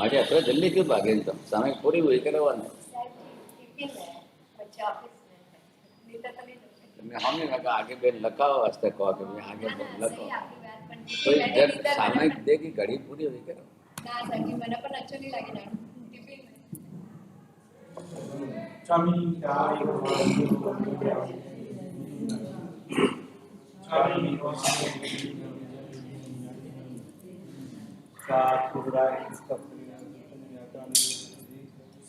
માટે અત્યારે જલ્દી ક્यों ભાગે तुम समय पूरी हुई करवाने हमने लगा आगे बेन लखाओ वास्ते कहो कि भाई आगे बेन लखो तो जब समय देगी घड़ी पूरी हुई करो ना सकी મને પણ અચ્છો નહીં લાગે ના ટિફિન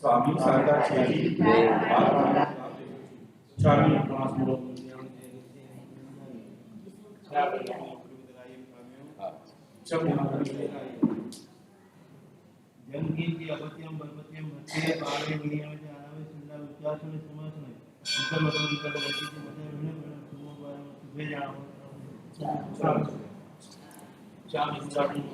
स्वामी स्वामी सारदा स्वामी जनकीर्ति अपत्यम बलपत्यम भक्ति पारे दुनिया में आनावे सुंदर विचार सुने समझ सुने अंतर मतलब की कल वैसी की मजे में सुनो बारे में तुझे जाओ चार स्टार्टिंग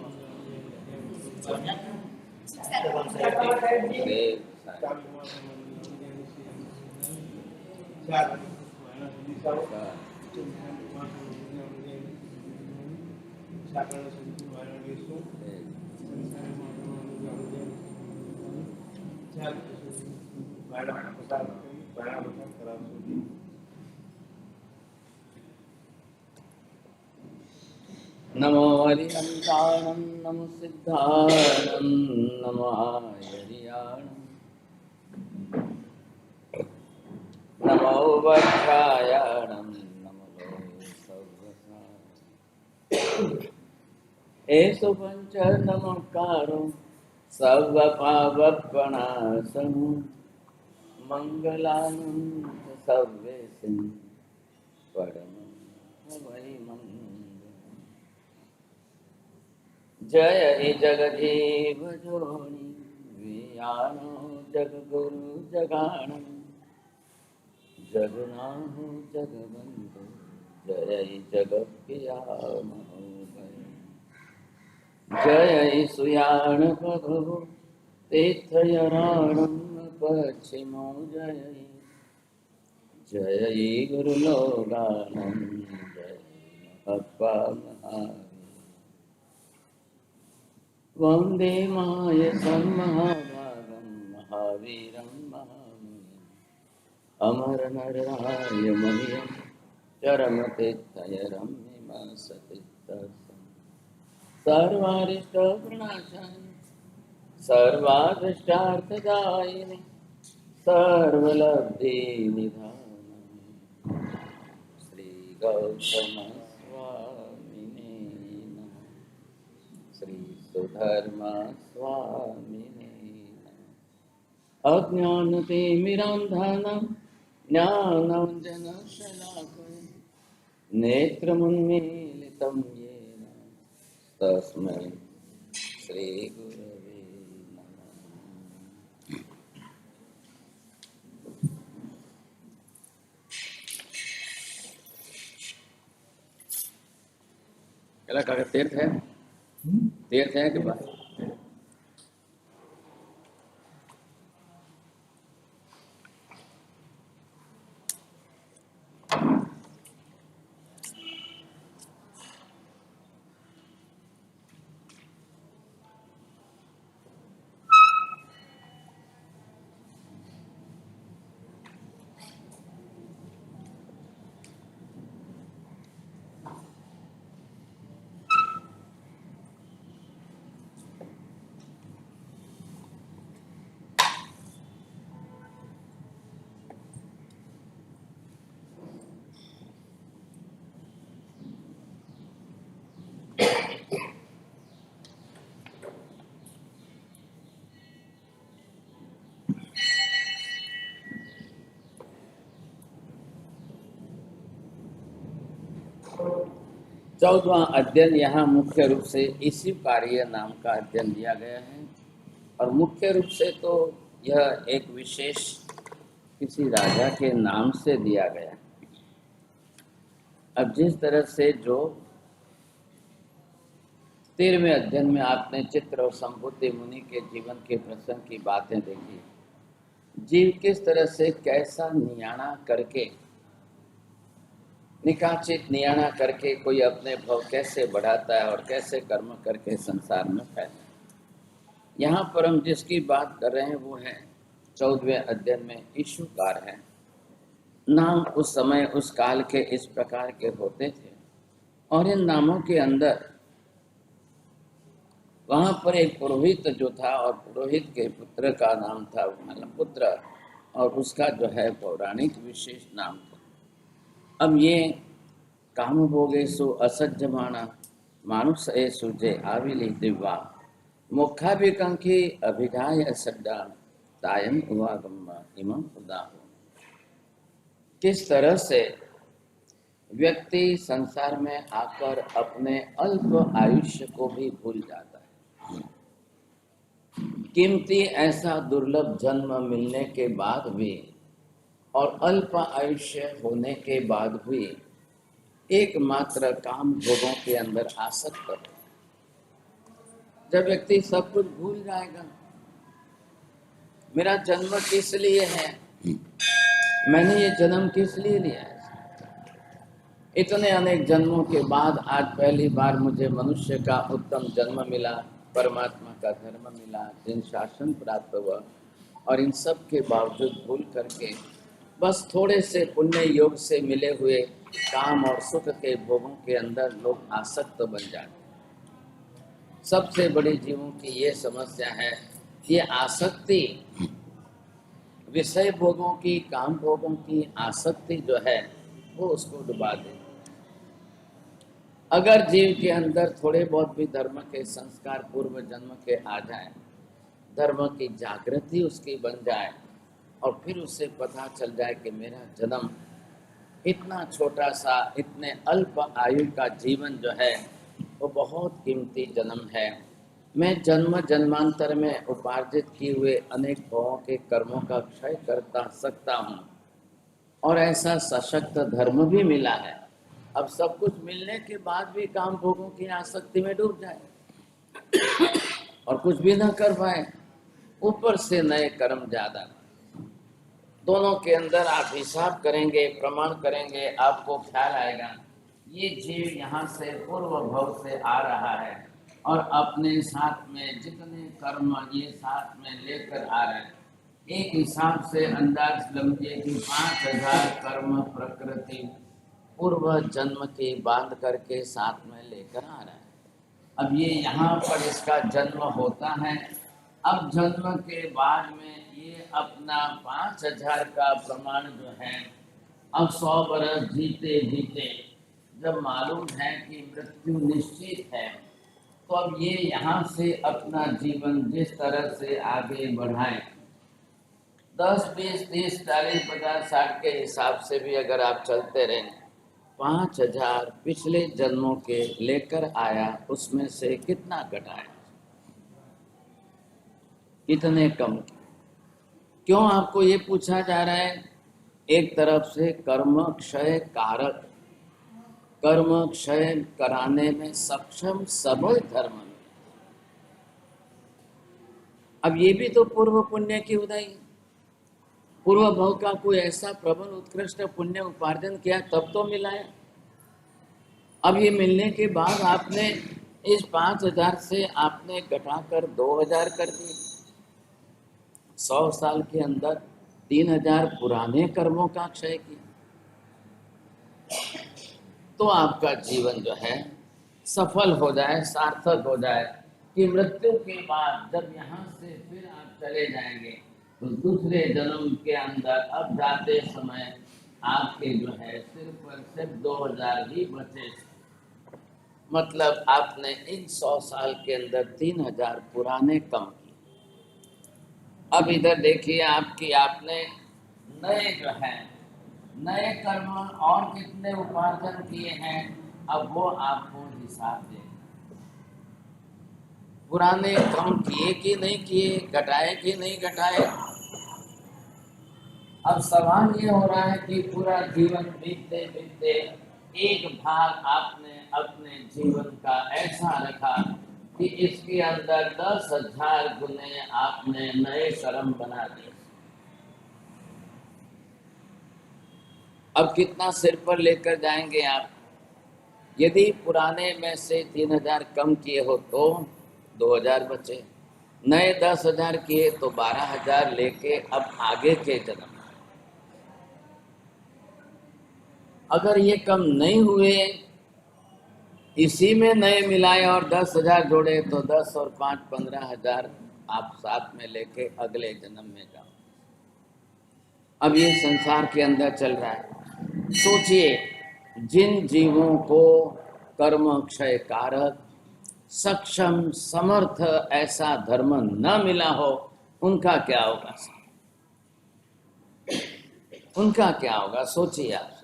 नमो हरिहंसाणं नमो सिद्धाणं नमो हरियाणं नमो वक्षायाणं नमो सर्वसाय एषु पंच नमस्कारो सर्वपावपनाशनं मंगलानं सर्वेशं परमं वै जय हे जगजीव जोनि वियानो जगगुरु जगाणं जगनाहु जगबंधु जय हे जगप्रिया महोदय जय हे सुयाण प्रभु तीर्थयराणं पश्चिमो जय हे गुरुलोगानं जय अप्पा महावीर वंदे मायसं महाभागं महावीरं महामुनिम् अमरनराय मह्यं चरमतीर्थयरम्यमसतित्तसं सर्वारिष्टप्रणाशाय सर्वादृष्टार्थदायिने सर्वलब्धिनिधानम् श्रीगौतम सुधर्म स्वामिने अज्ञानतिमिरान्धनं ज्ञानाञ्जनशलाकया नेत्रमुन्मीलितं येन तस्मै श्रीगुरवे नमः। क्या काका तीर्थ है? तीर्थ है कि बात? चौदवां अध्ययन यहाँ मुख्य रूप से इसी कार्य नाम का अध्ययन दिया गया है और मुख्य रूप से तो यह एक विशेष किसी राजा के नाम से दिया गया। अब जिस तरह से जो 13वें अध्ययन में आपने चित्र और संबुद्धि मुनि के जीवन के प्रसंग की बातें देखी, जीव किस तरह से कैसा नियाणा करके निकाचित नियाणा करके कोई अपने भाव कैसे बढ़ाता है और कैसे कर्म करके संसार में फैलता है। यहाँ पर हम जिसकी बात कर रहे हैं वो है 14वें अध्याय में ईशुकार है। नाम उस समय उस काल के इस प्रकार के होते थे और इन नामों के अंदर वहां पर एक पुरोहित जो था और पुरोहित के पुत्र का नाम था पुत्र, और उसका जो है पौराणिक विशेष नाम था। अब ये काम भोगेषु असज्जमाना मानुष सुजे आविली दिव्या मुखाभिकंखी अभिधाय सड्डा तायम उवागम इमं उदाहो। किस तरह से व्यक्ति संसार में आकर अपने अल्प आयुष्य को भी भूल जाता है। कीमती ऐसा दुर्लभ जन्म मिलने के बाद भी और अल्प आयुष्य होने के बाद भी एकमात्र काम भोगों के अंदर आसक्त है। जब व्यक्ति सब कुछ भूल जाएगा, मेरा जन्म किस लिए है, मैंने ये जन्म किस लिए लिया है, इतने अनेक जन्मों के बाद आज पहली बार मुझे मनुष्य का उत्तम जन्म मिला, परमात्मा का धर्म मिला, जिन शासन प्राप्त हुआ, और इन सब के बावजूद भूल करके बस थोड़े से पुण्य योग से मिले हुए काम और सुख के भोगों के अंदर लोग आसक्त बन जाते हैं। सबसे बड़ी जीवों की ये समस्या है, ये आसक्ति, विषय भोगों की, काम भोगों की आसक्ति जो है वो उसको डुबा दे। अगर जीव के अंदर थोड़े बहुत भी धर्म के संस्कार पूर्व जन्म के आ जाए, धर्म की जागृति उसकी बन जाए और फिर उससे पता चल जाए कि मेरा जन्म इतना छोटा सा, इतने अल्प आयु का जीवन जो है वो बहुत कीमती जन्म है। मैं जन्म जन्मांतर में उपार्जित किए हुए अनेक भावों के कर्मों का क्षय करता सकता हूँ और ऐसा सशक्त धर्म भी मिला है। अब सब कुछ मिलने के बाद भी काम भोगों की आसक्ति में डूब जाए और कुछ भी ना कर पाए, ऊपर से नए कर्म ज्यादा। दोनों के अंदर आप हिसाब करेंगे, प्रमाण करेंगे, आपको ख्याल आएगा ये जीव यहाँ से पूर्व भव से आ रहा है और अपने साथ में जितने कर्म ये साथ में लेकर आ रहे हैं, एक हिसाब से अंदाज लंबिए कि 5000 कर्म प्रकृति पूर्व जन्म की बांध करके साथ में लेकर आ रहा है। अब ये यहाँ पर इसका जन्म होता है। अब जन्म के बाद में ये अपना 5000 का प्रमाण जो है, अब 100 बरस जीते जीते जब मालूम है कि मृत्यु निश्चित है, तो अब ये यहाँ से अपना जीवन जिस तरह से आगे बढ़ाए, 10, 20, 30, 40, 50, 60 के हिसाब से भी अगर आप चलते रहें, 5000 पिछले जन्मों के लेकर आया, उसमें से कितना घटाया, कितने कम। क्यों आपको ये पूछा जा रहा है? एक तरफ से कर्म क्षय कारक, कर्म क्षय कराने में सक्षम सबल धर्म में, अब ये भी तो पूर्व पुण्य की उदय, पूर्व भव का कोई ऐसा प्रबल उत्कृष्ट पुण्य उपार्जन किया तब तो मिला है। अब ये मिलने के बाद आपने इस 5000 से आपने घटाकर 2000 कर दिए। 100 साल के अंदर 3000 पुराने कर्मों का क्षय किया, तो आपका जीवन जो है सफल हो जाए, सार्थक हो जाए कि मृत्यु के बाद जब यहाँ से फिर आप चले जाएंगे तो दूसरे जन्म के अंदर अब जाते समय आपके जो है सिर्फ और सिर्फ 2000 ही बचे। मतलब आपने इन 100 साल के अंदर 3000 पुराने कम किए। अब इधर देखिए आपकी, आपने नए जो है नए कर्म और कितने उपार्जन किए हैं, अब वो आपको हिसाब दें। पुराने कम किए कि नहीं किए, घटाए कि नहीं घटाए। अब सवाल ये हो रहा है कि पूरा जीवन बीतते बीतते एक भाग आपने अपने जीवन का ऐसा रखा कि इसके अंदर 10,000 गुने आपने नए कर्म बना दिए। अब कितना सिर पर लेकर जाएंगे आप? यदि पुराने में से 3000 कम किए हो तो 2000 बचे, नए 10,000 किए तो 12,000 लेके अब आगे के जन्म, अगर ये कम नहीं हुए, इसी में नए मिलाए और 10,000 जोड़े तो 10 और 5 15,000 आप साथ में लेके अगले जन्म में जाओ। अब ये संसार के अंदर चल रहा है। सोचिए, जिन जीवों को कर्म क्षय कारक सक्षम समर्थ ऐसा धर्म न मिला हो, उनका क्या होगा? उनका क्या होगा? सोचिए आप।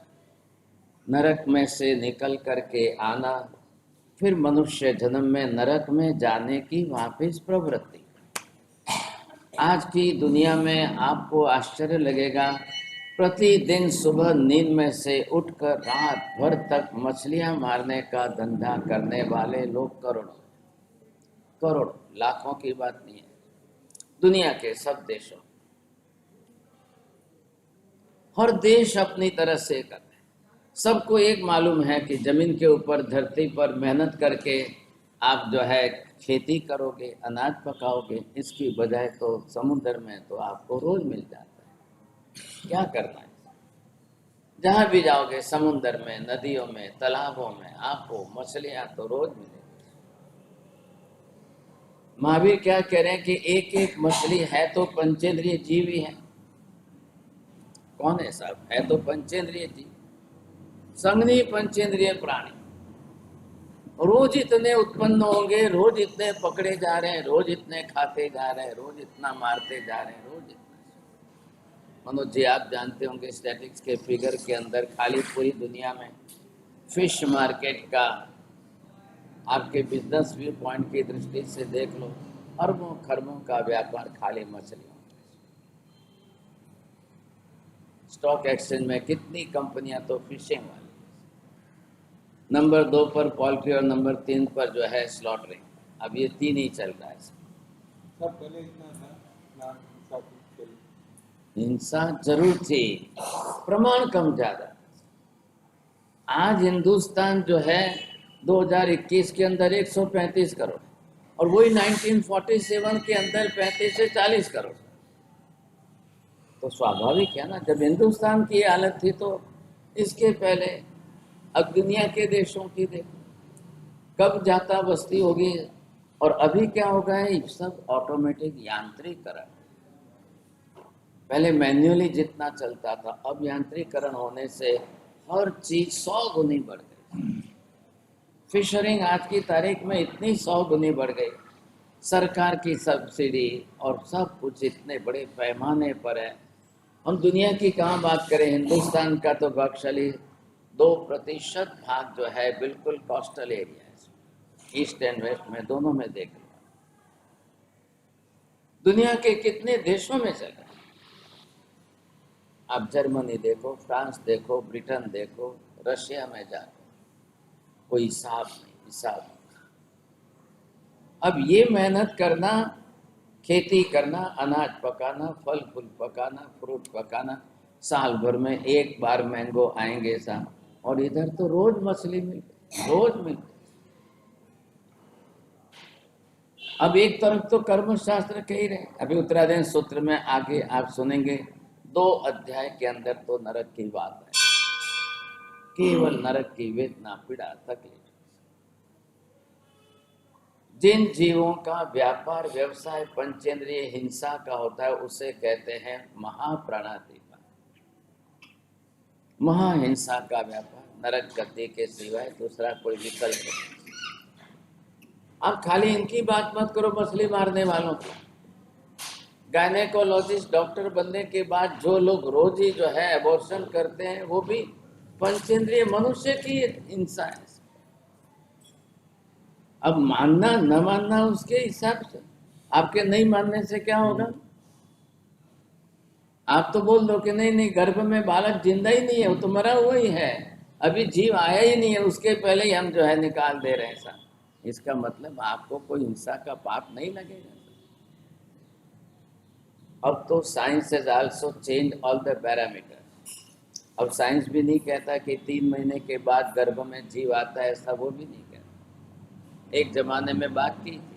नरक में से निकल करके आना, फिर मनुष्य जन्म में नरक में जाने की वापस प्रवृत्ति। आज की दुनिया में आपको आश्चर्य लगेगा, प्रतिदिन सुबह नींद में से उठकर रात भर तक मछलियां मारने का धंधा करने वाले लोग करोड़ों, करोड़, लाखों की बात नहीं है। दुनिया के सब देशों, हर देश अपनी तरह से करते हैं। सबको एक मालूम है कि जमीन के ऊपर धरती पर मेहनत करके आप जो है खेती करोगे, अनाज पकाओगे, इसकी बजाय तो समुद्र में तो आपको रोज मिल जाता है। क्या करना है? जहां भी जाओगे समुद्र में, नदियों में, तालाबों में आपको मछलियां तो रोज मिलेगी। महावीर क्या कह रहे हैं कि एक एक मछली है तो पंचेंद्रिय जीव ही है। कौन है साहब? है तो पंचेंद्रिय जीव, संघनी पंचेंद्रिय प्राणी। रोज इतने उत्पन्न होंगे, रोज इतने पकड़े जा रहे हैं, रोज इतने खाते जा रहे हैं, रोज इतना मारते जा रहे हैं, रोज इतना। मनोज जी, आप जानते होंगे स्टैटिक्स के फिगर के अंदर खाली पूरी दुनिया में फिश मार्केट का आपके बिजनेस व्यू पॉइंट की दृष्टि से देख लो, अरबों खरबों का व्यापार खाली मछलियों। स्टॉक एक्सचेंज में कितनी कंपनियां तो फिशिंग वाली, नंबर 2 पर पोल्ट्री और नंबर 3 पर जो है स्लॉटरिंग। अब ये 3 ही चल रहा है। सब पहले इतना था, हिंसा जरूर थी, प्रमाण कम ज्यादा। आज हिंदुस्तान जो है 2021 के अंदर 135 करोड़, और वही 1947 के अंदर 35 से 40 करोड़। तो स्वाभाविक है ना, जब हिंदुस्तान की हालत थी तो इसके पहले अब दुनिया के देशों की देखो, कब जाता बस्ती होगी। और अभी क्या हो गया है, सब ऑटोमेटिक यांत्रिकरण। पहले मैन्युअली जितना चलता था, अब यांत्रिकरण होने से हर चीज 100 गुनी बढ़ गई। फिशरिंग आज की तारीख में इतनी 100 गुनी बढ़ गई, सरकार की सब्सिडी और सब कुछ इतने बड़े पैमाने पर है। हम दुनिया की कहाँ बात करें, हिंदुस्तान का तो बख्शली 2% भाग जो है बिल्कुल कोस्टल एरिया है, ईस्ट एंड वेस्ट में दोनों में देख लो। दुनिया के कितने देशों में चल रहा है। आप जर्मनी देखो, फ्रांस देखो, ब्रिटेन देखो, रशिया में जाओ, कोई हिसाब नहीं, हिसाब नहीं। अब ये मेहनत करना, खेती करना, अनाज पकाना, फल फूल पकाना, फ्रूट पकाना, साल भर में एक बार मैंगो आएंगे साहब, और इधर तो रोज मछली मिलती, रोज मिलती। अब एक तरफ तो कर्म शास्त्र कह ही रहे, अभी उत्तरायण सूत्र में आगे आप सुनेंगे 2 अध्याय के अंदर तो नरक की बात है, केवल नरक की वेदना, पीड़ा, तकलीफ। जिन जीवों का व्यापार व्यवसाय पंचेंद्रिय हिंसा का होता है, उसे कहते हैं महाप्राणातिपात। महाहिंसा का व्यापार, नरक गति के सिवाय दूसरा कोई विकल्प नहीं। अब खाली इनकी बात मत करो, मछली मारने वालों की। गायनेकोलॉजिस्ट डॉक्टर बनने के बाद जो लोग रोज ही जो है अबॉर्शन करते हैं, वो भी पंचेंद्रिय मनुष्य की हिंसा है। अब मानना न मानना उसके हिसाब से, आपके नहीं मानने से क्या होगा? आप तो बोल दो कि नहीं नहीं, गर्भ में बालक जिंदा ही नहीं है, वो तो मरा हुआ ही है, अभी जीव आया ही नहीं है, उसके पहले ही हम जो है निकाल दे रहे हैं सर। इसका मतलब आपको कोई हिंसा का पाप नहीं लगेगा। अब तो science has also change all the parameter. अब साइंस भी नहीं कहता कि 3 महीने के बाद गर्भ में जीव आता है, ऐसा वो भी नहीं कहता। एक जमाने में बात की थी,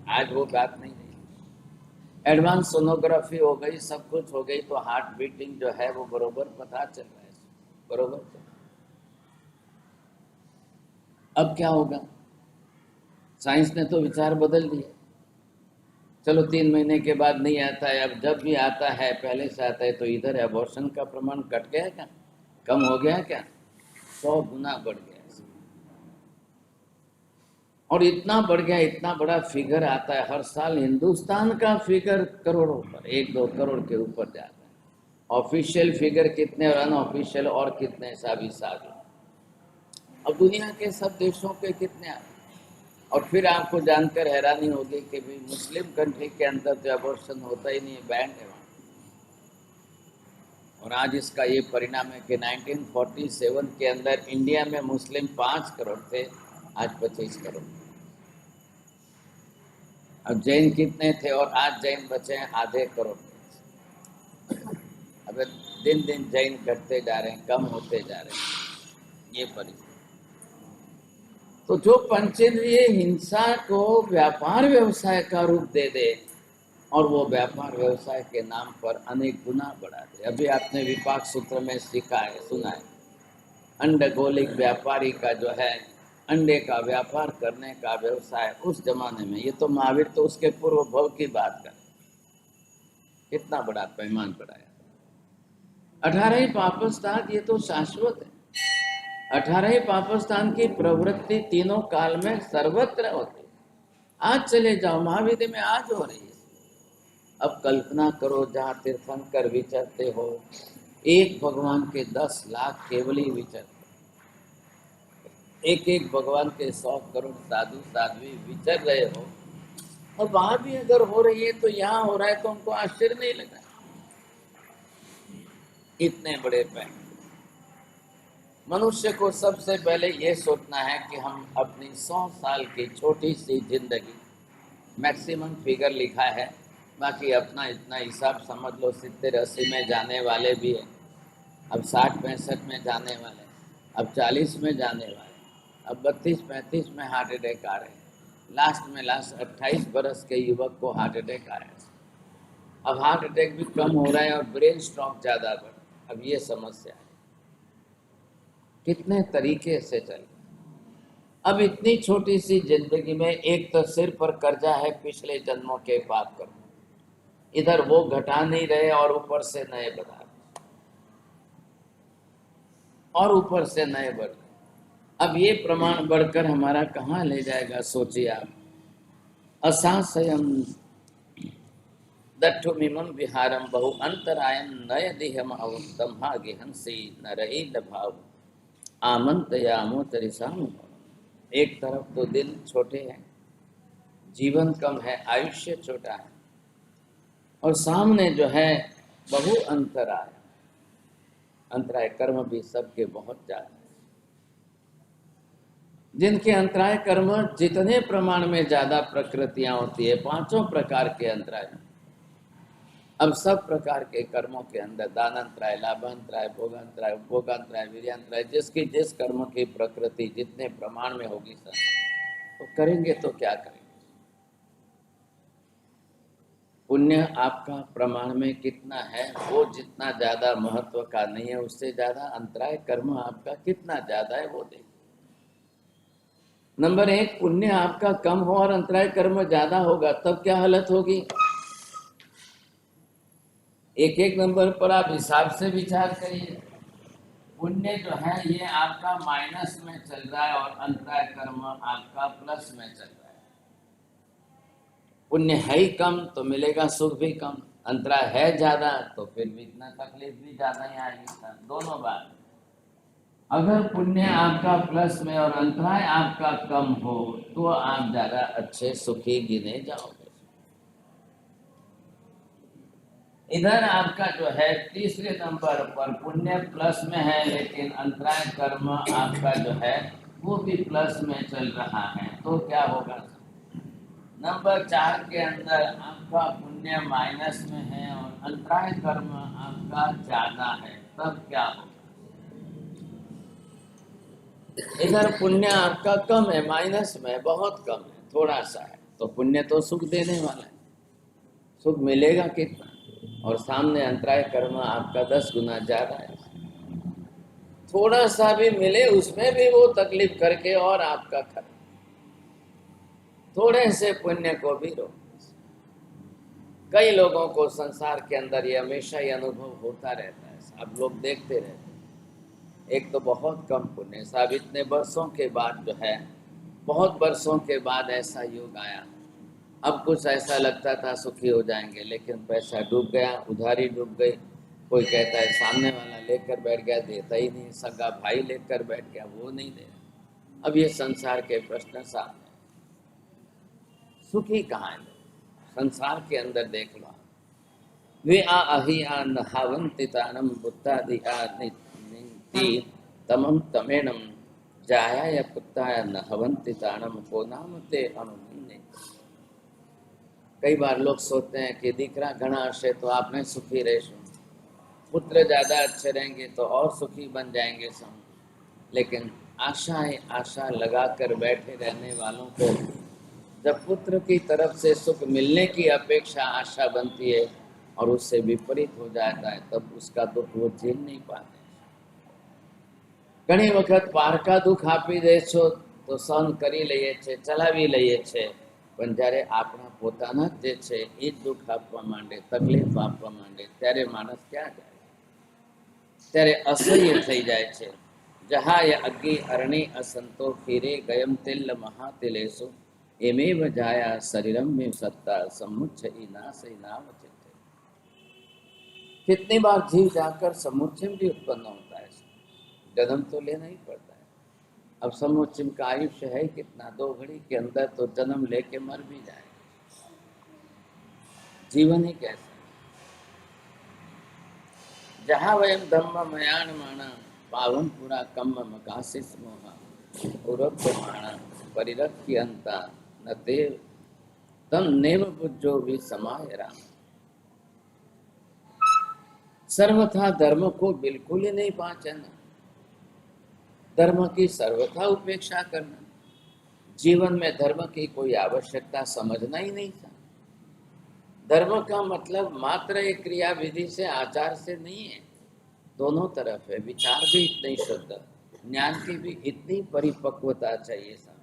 आज वो बात नहीं रही। एडवांस सोनोग्राफी हो गई, सब कुछ हो गई, तो हार्ट बीटिंग जो है वो बरोबर पता चल रहा है, बरोबर। अब क्या होगा? साइंस ने तो विचार बदल दिया। चलो 3 महीने के बाद नहीं आता है, अब जब भी आता है पहले से आता है, तो इधर एबॉर्शन का प्रमाण घट गया क्या, कम हो गया क्या? 100 गुना बढ़ गया। और इतना बढ़ गया, इतना बड़ा फिगर आता है हर साल। हिंदुस्तान का फिगर करोड़ों पर, 1-2 करोड़ के ऊपर जाता है। ऑफिशियल फिगर कितने और अनऑफिशियल और कितने, साबी। अब दुनिया के सब देशों के कितने आते हैं। और फिर आपको जानकर हैरानी होगी कि भाई मुस्लिम कंट्री के अंदर तो अबॉर्शन होता ही नहीं, बैंड है वहाँ। और आज इसका ये परिणाम है कि 1947 के अंदर इंडिया में मुस्लिम 5 करोड़ थे, आज 25 करोड़। अब जैन कितने थे और आज जैन बचे हैं आधे करोड़। अब दिन दिन जैन घटते जा रहे हैं, कम होते जा रहे हैं, ये परिस्थिति। तो जो पंचेंद्रिय हिंसा को व्यापार व्यवसाय का रूप दे दे और वो व्यापार व्यवसाय के नाम पर अनेक गुना बढ़ा दे। अभी आपने विपाक सूत्र में सीखा है, सुना है, अंडगोलिक व्यापारी का जो है अंडे का व्यापार करने का व्यवसाय उस जमाने में, ये तो महावीर तो उसके पूर्व भव की बात कर, कितना बड़ा पैमान बढ़ाया। 18 पापस्थान ये तो शाश्वत है। 18 पापस्थान की प्रवृत्ति तीनों काल में सर्वत्र होती है। आज चले जाओ महाविद्य में, आज हो रही है। अब कल्पना करो जहाँ तीर्थंकर विचरते हो, एक भगवान के 10 लाख केवल ही विचरते, एक एक भगवान के 100 करोड़ साधु साध्वी विचर रहे हो, और वहां भी अगर हो रही है तो यहाँ हो रहा है, तो उनको आश्चर्य नहीं लगा? इतने बड़े पैन। मनुष्य को सबसे पहले ये सोचना है कि हम अपनी 100 साल की छोटी सी जिंदगी, मैक्सिमम फिगर लिखा है, बाकी अपना इतना हिसाब समझ लो, 70-80 में जाने वाले भी है, अब 60-65 में जाने वाले, अब 40 में जाने वाले, अब 32-35 में हार्ट अटैक आ रहे हैं, लास्ट 28 बरस के युवक को हार्ट अटैक आ रहा है। अब हार्ट अटैक भी कम हो रहा है और ब्रेन स्ट्रोक ज़्यादा बढ़। अब ये समस्या है, कितने तरीके से चल। अब इतनी छोटी सी जिंदगी में एक तो सिर पर कर्जा है पिछले जन्मों के पाप कर्म, इधर वो घटा नहीं रहे और ऊपर से नए बढ़ा रहे, और ऊपर से नए बढ़ रहे। अब ये प्रमाण बढ़कर हमारा कहाँ ले जाएगा, सोचिए आप। असासयम दट्ठुमिमं विहारम बहु अंतरायम नय दिहम अवस्तम्हा गेहंसी न रही लभाव आमंतयामो तरिसाम। एक तरफ तो दिल छोटे हैं, जीवन कम है, आयुष्य छोटा है, और सामने जो है बहु अंतराय, अंतराय कर्म भी सबके बहुत ज्यादा है। जिनके अंतराय कर्म जितने प्रमाण में ज्यादा प्रकृतियां होती है, 5 प्रकार के अंतराय। अब सब प्रकार के कर्मों के अंदर दानंतराय, लाभांतराय, भोगांतराय, उपभोगांतराय, वीर्यांतराय, जिसकी जिस कर्म की प्रकृति जितने प्रमाण में होगी सर, तो करेंगे तो क्या करेंगे। पुण्य आपका प्रमाण में कितना है वो जितना ज्यादा महत्व का नहीं है, उससे ज्यादा अंतराय कर्म आपका कितना ज्यादा है वो देखिए। नंबर 1, पुण्य आपका कम हो और अंतराय कर्म ज्यादा होगा, तब क्या हालत होगी। एक नंबर पर आप हिसाब से विचार करिए। पुण्य जो है ये आपका माइनस में चल रहा है और अंतराय कर्म आपका प्लस में चल रहा है। पुण्य है ही कम तो मिलेगा सुख भी कम, अंतराय है ज्यादा तो फिर भी इतना तकलीफ भी ज्यादा ही आएगी। दोनों बात, अगर पुण्य आपका प्लस में और अंतराय आपका कम हो तो आप ज्यादा अच्छे सुखी गिने जाओगे। इधर आपका जो है तीसरे नंबर पर पुण्य प्लस में है, लेकिन अंतराय कर्म आपका जो है वो भी प्लस में चल रहा है, तो क्या होगा। नंबर 4 के अंदर आपका पुण्य माइनस में है और अंतराय कर्म आपका ज्यादा है, तब क्या होगा। इधर पुण्य आपका कम है, माइनस में बहुत कम है, थोड़ा सा है, तो पुण्य तो सुख देने वाला है, सुख मिलेगा कितना, और सामने अंतराय कर्म आपका 10 गुना ज्यादा है। थोड़ा सा भी मिले उसमें भी वो तकलीफ करके और आपका खर्च, थोड़े से पुण्य को भी रोक। कई लोगों को संसार के अंदर ये हमेशा ये अनुभव होता रहता है, आप लोग देखते रहते हैं। एक तो बहुत कम पुण्य, साहब इतने वर्षों के बाद जो है, बहुत वर्षों के बाद ऐसा योग आया। अब कुछ ऐसा लगता था सुखी हो जाएंगे, लेकिन पैसा डूब गया, उधारी डूब गई। कोई कहता है सामने वाला लेकर बैठ गया, देता ही नहीं, सगा भाई लेकर बैठ गया, वो नहीं दे रहा। अब ये संसार के प्रश्न सामने, सुखी कहाँ है? संसार के अंदर देख लो, वे आ अहि आ नहावंतितानम बुद्धादि आ निति तमम तमेणम जाया या पुत्ताया नहवंतितानम को नाम ते अनुमन्ने। कई बार लोग सोचते हैं कि दीकरा घना हशे तो आपने सुखी रहेशो, पुत्र ज्यादा अच्छे रहेंगे तो और सुखी बन जाएंगे सब। लेकिन आशा लगाकर बैठे रहने वालों को जब पुत्र की तरफ से सुख मिलने की अपेक्षा आशा बनती है और उससे विपरीत हो जाता है, तब उसका दुख वो झेल नहीं पाते। घणी वखत पारका दुख आपी दे छो तो सहन કરી લઈએ છે, ચલાવી લઈએ છે, પણ જ્યારે આપણા પોતાના જે છે એ દુઃખ આપવા માંડે, તકલીફ આપવા માંડે, ત્યારે માણસ ક્યાં જાય? ત્યારે અસહ્ય થઈ જાય છે। જહાય અગ્નિ અરણી અસંતો ફીરે ગયમ તિલ મહાતિલેસુ એમેવ જાયા શરીરમ में सत्ता समुच्चयी नासई नाम चित्ते। कितनी बार जीव जाकर समुच्चय भी उत्पन्न होता है, जन्म तो लेना ही पड़ता है। अब समुच्चय का आयुष्य है कितना, 2 घड़ी के अंदर तो जन्म लेके मर भी जाए। जीवन ही कैसा, जहाँ वयम धम्म मयान माना पावन पूरा कम्म मकासिस मोहा उरब माना परिरक्ति अंता न ते तम नेव बुद्धो भी समाय राम। सर्वथा धर्म को बिल्कुल ही नहीं पहचाना, धर्म की सर्वथा उपेक्षा करना, जीवन में धर्म की कोई आवश्यकता समझना ही नहीं था। धर्म का मतलब मात्र एक क्रिया विधि से, आचार से नहीं है, दोनों तरफ है। विचार भी इतने शुद्ध, ज्ञान की भी इतनी परिपक्वता चाहिए साहब,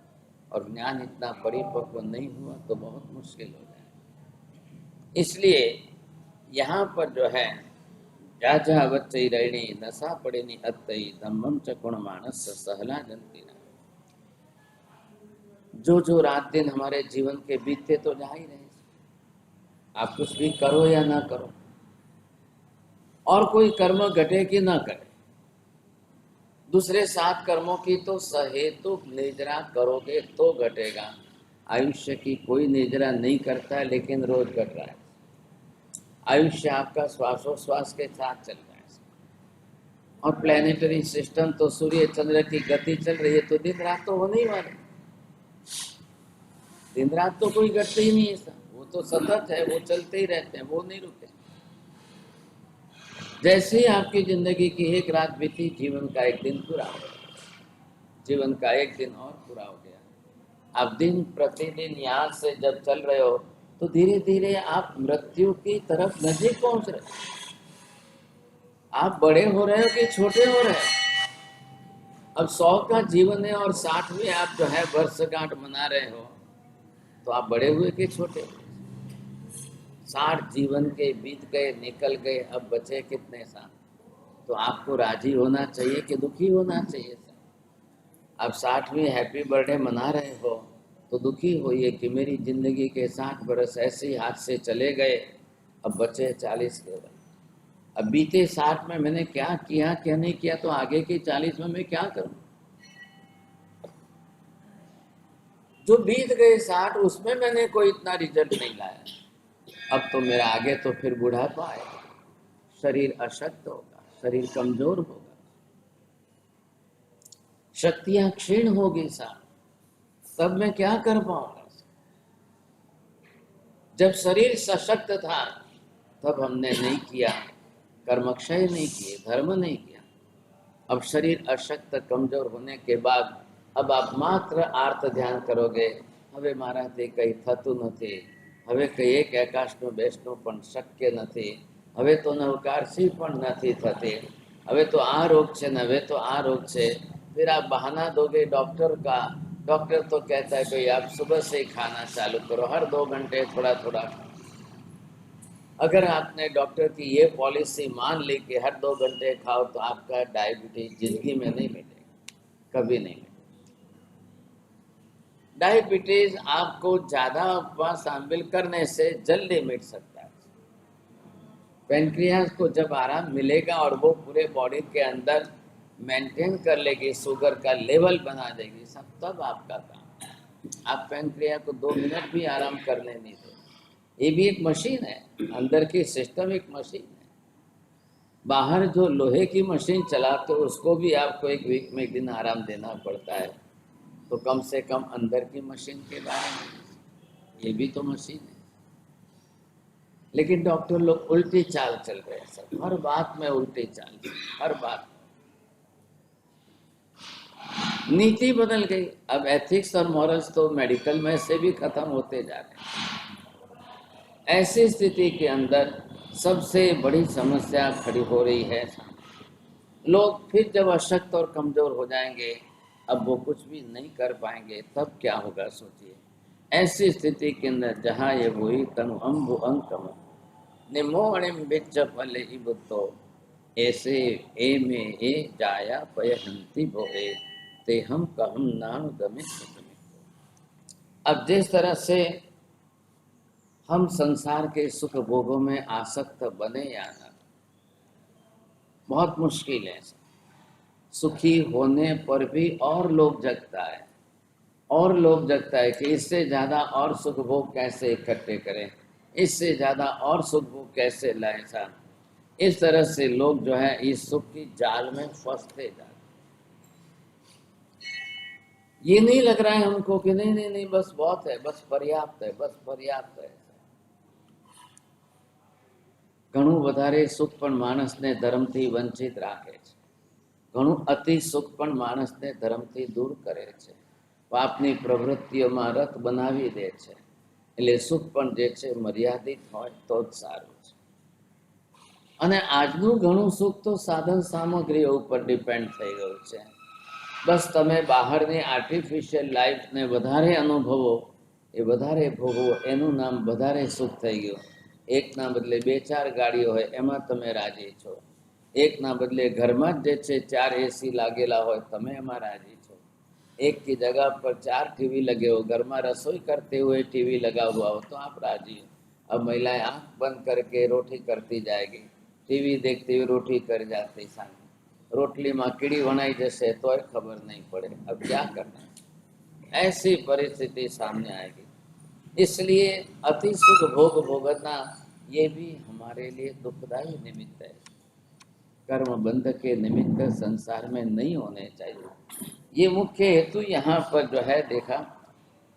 और ज्ञान इतना परिपक्व नहीं हुआ तो बहुत मुश्किल हो जाए। इसलिए यहाँ पर जो है जा जा वच्चई रहणी नशा पड़ेनी अत्तई धम्मम चकुण मानस सहला जनती ना। जो रात दिन हमारे जीवन के बीतते तो जा ही रहे, आप कुछ भी करो या ना करो, और कोई कर्म घटे कि ना करे, दूसरे 7 कर्मों की तो सहेतुक निजरा करोगे तो घटेगा। आयुष्य की कोई निजरा नहीं करता है, लेकिन रोज घट रहा है। आयुष्य आपका श्वासोश्वास के साथ चल रहा है, और प्लैनेटरी सिस्टम तो सूर्य चंद्र की गति चल रही है, तो दिन रात तो होने ही वाले, दिन रात तो कोई घटते ही नहीं है सर, वो तो सतत है, वो चलते ही रहते हैं, वो नहीं रुके। जैसे ही आपकी जिंदगी की एक रात बीती, जीवन का एक दिन पूरा हो गया, जीवन का एक दिन और पूरा हो गया। आप दिन प्रतिदिन यहाँ से जब चल रहे हो तो धीरे धीरे आप मृत्यु की तरफ नजीक पहुंच रहे हो। आप बड़े हो रहे हो कि छोटे हो रहे हो? अब 100 का जीवन है और 60वीं आप जो है वर्षगांठ मना रहे हो, तो आप बड़े हुए कि छोटे हुए? 60 जीवन के बीत गए, निकल गए, अब बचे कितने साल? तो आपको राजी होना चाहिए कि दुखी होना चाहिए? आप 60वीं हैप्पी बर्थडे मना रहे हो तो दुखी होइए कि मेरी जिंदगी के 60 बरस ऐसे ही हाथ से चले गए, अब बचे 40 केवल। अब बीते 60 में मैंने क्या किया क्या नहीं किया, तो आगे के 40 में मैं क्या करूं? जो बीत गए 60 उसमें मैंने कोई इतना रिजल्ट नहीं लाया, अब तो मेरा आगे तो फिर बुढ़ापा आएगा, शरीर अशक्त होगा, शरीर कमजोर होगा, शक्तियां क्षीण होगी साहब, तब मैं क्या कर पाऊंगा? जब शरीर सशक्त था तब हमने नहीं किया, कर्मक्षय नहीं किए, धर्म नहीं किया। अब शरीर अशक्त कमजोर होने के बाद अब आप मात्र आर्त ध्यान करोगे, હવે મારાથી કંઈ થતું નથી, હવે કંઈ એક આકાશનું બેસનું પણ શક્ય નથી, હવે તો નવકારસી પણ નથી થતી, હવે તો આ રોગ છે ને હવે तो आ रोग से, फिर आप बहाना दोगे डॉक्टर का। डॉक्टर तो कहता है कि आप सुबह से ही खाना चालू करो, हर 2 घंटे थोड़ा थोड़ा। अगर आपने डॉक्टर की ये पॉलिसी मान ली कि हर 2 घंटे खाओ तो आपका डायबिटीज जिंदगी में नहीं मिटेगा, कभी नहीं मिटेगा। डायबिटीज आपको ज्यादा उपवास शामिल करने से जल्दी मिट सकता है। पेनक्रियास को जब आराम मिलेगा और वो पूरे बॉडी के अंदर मेंटेन कर लेगी, शुगर का लेवल बना देगी सब, तब आपका काम। आप पेनक्रिया को 2 मिनट भी आराम करने नहीं दो। ये भी एक मशीन है, अंदर की सिस्टम एक मशीन है। बाहर जो लोहे की मशीन चलाते हो उसको भी आपको 1 वीक में 1 दिन आराम देना पड़ता है, तो कम से कम अंदर की मशीन के बारे में ये भी तो मशीन है। लेकिन डॉक्टर लोग उल्टी चाल चल रहे हैं सब, हर बात में उल्टी चाल, हर बात। नीति बदल गई, अब एथिक्स और मॉरल्स तो मेडिकल में से भी खत्म होते जा रहे हैं। ऐसी स्थिति के अंदर सबसे बड़ी समस्या खड़ी हो रही है। लोग फिर जब अशक्त और कमजोर हो जाएंगे, अब वो कुछ भी नहीं कर पाएंगे, तब क्या होगा सोचिए। ऐसी स्थिति के अंदर जहाँ ये वही तनु अम्बु अंकम निमोणिम बिच्च फले इबुतो ऐसे ए में ए जाया पयहंती भोए ते हम कहम नाम गमित। अब जिस तरह से हम संसार के सुख भोगों में आसक्त बने या ना, बहुत मुश्किल है। सुखी होने पर भी और लोग जगता है, और लोग जगता है कि इससे ज़्यादा और सुख भोग कैसे इकट्ठे करें, इससे ज़्यादा और सुख भोग कैसे लाए साथ। इस तरह से लोग जो है इस सुख की जाल में फंसते जाते। ये नहीं लग रहा है हमको कि नहीं नहीं नहीं बस बहुत है, बस पर्याप्त है, बस पर्याप्त है। ઘણું વધારે સુખ પણ માણસને ધર્મથી વંચિત રાખે છે, ઘણું અતિ સુખ પણ માણસને ધર્મથી દૂર કરે છે, પાપની પ્રવૃત્તિઓમાં રત બનાવી દે છે। એટલે સુખ પણ જે છે મર્યાદિત હોય તો જ સારું છે। અને આજનું ઘણું સુખ તો સાધન સામગ્રીઓ ઉપર ડિપેન્ડ થઈ ગયું છે। બસ તમે બહારની આર્ટિફિશિયલ લાઈફને વધારે અનુભવો, એ વધારે ભોગવો, એનું નામ વધારે સુખ થઈ ગયું। એકના બદલે 2-4 ગાડીઓ હોય એમાં તમે રાજી છો, એકના બદલે ઘરમાં જ જે છે 4 એસી લાગેલા હોય તમે એમાં રાજી છો, एक की जगह पर 4 टीवी लगे हो, घर में रसोई करते हुए टीवी लगा हुआ हो तो आप राजी हो। अब महिलाएं आंख बंद करके रोटी करती जाएगी, टीवी देखते हुए रोटी कर जाती, सामने रोटली में कीड़ी बनाई जैसे तो खबर नहीं पड़े। अब क्या करना, ऐसी परिस्थिति सामने आएगी। इसलिए अति सुख भोग भोगना ये भी हमारे लिए दुखदायी निमित्त है, कर्म बंध के निमित्त संसार में नहीं होने चाहिए। ये मुख्य हेतु यहाँ पर जो है देखा।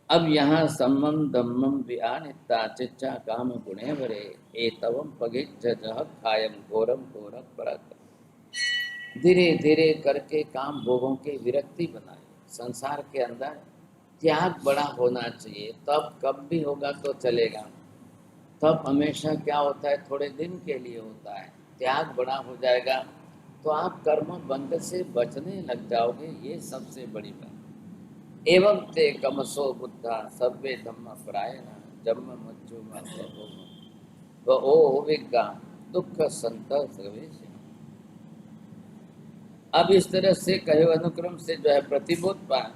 अब यहाँ सम्मम दम्मम विआनिता चिच्चा काम गुणे भरे ए तवम पगिच्छ जह कायम घोरम घोरक परक। धीरे धीरे करके काम भोगों के विरक्ति बनाए। संसार के अंदर त्याग बड़ा होना चाहिए, तब कब भी होगा तो चलेगा, तब हमेशा क्या होता है थोड़े दिन के लिए होता है। त्याग बड़ा हो जाएगा तो आप कर्म बंध से बचने लग जाओगे, ये सबसे बड़ी बात। एवं ते कमसो बुद्धा सर्वे धम्म परायण जन्म मज्जु व ओ विज्ञा दुख संत सर्वेश। अब इस तरह से कहे अनुक्रम से जो है प्रतिबोध पाए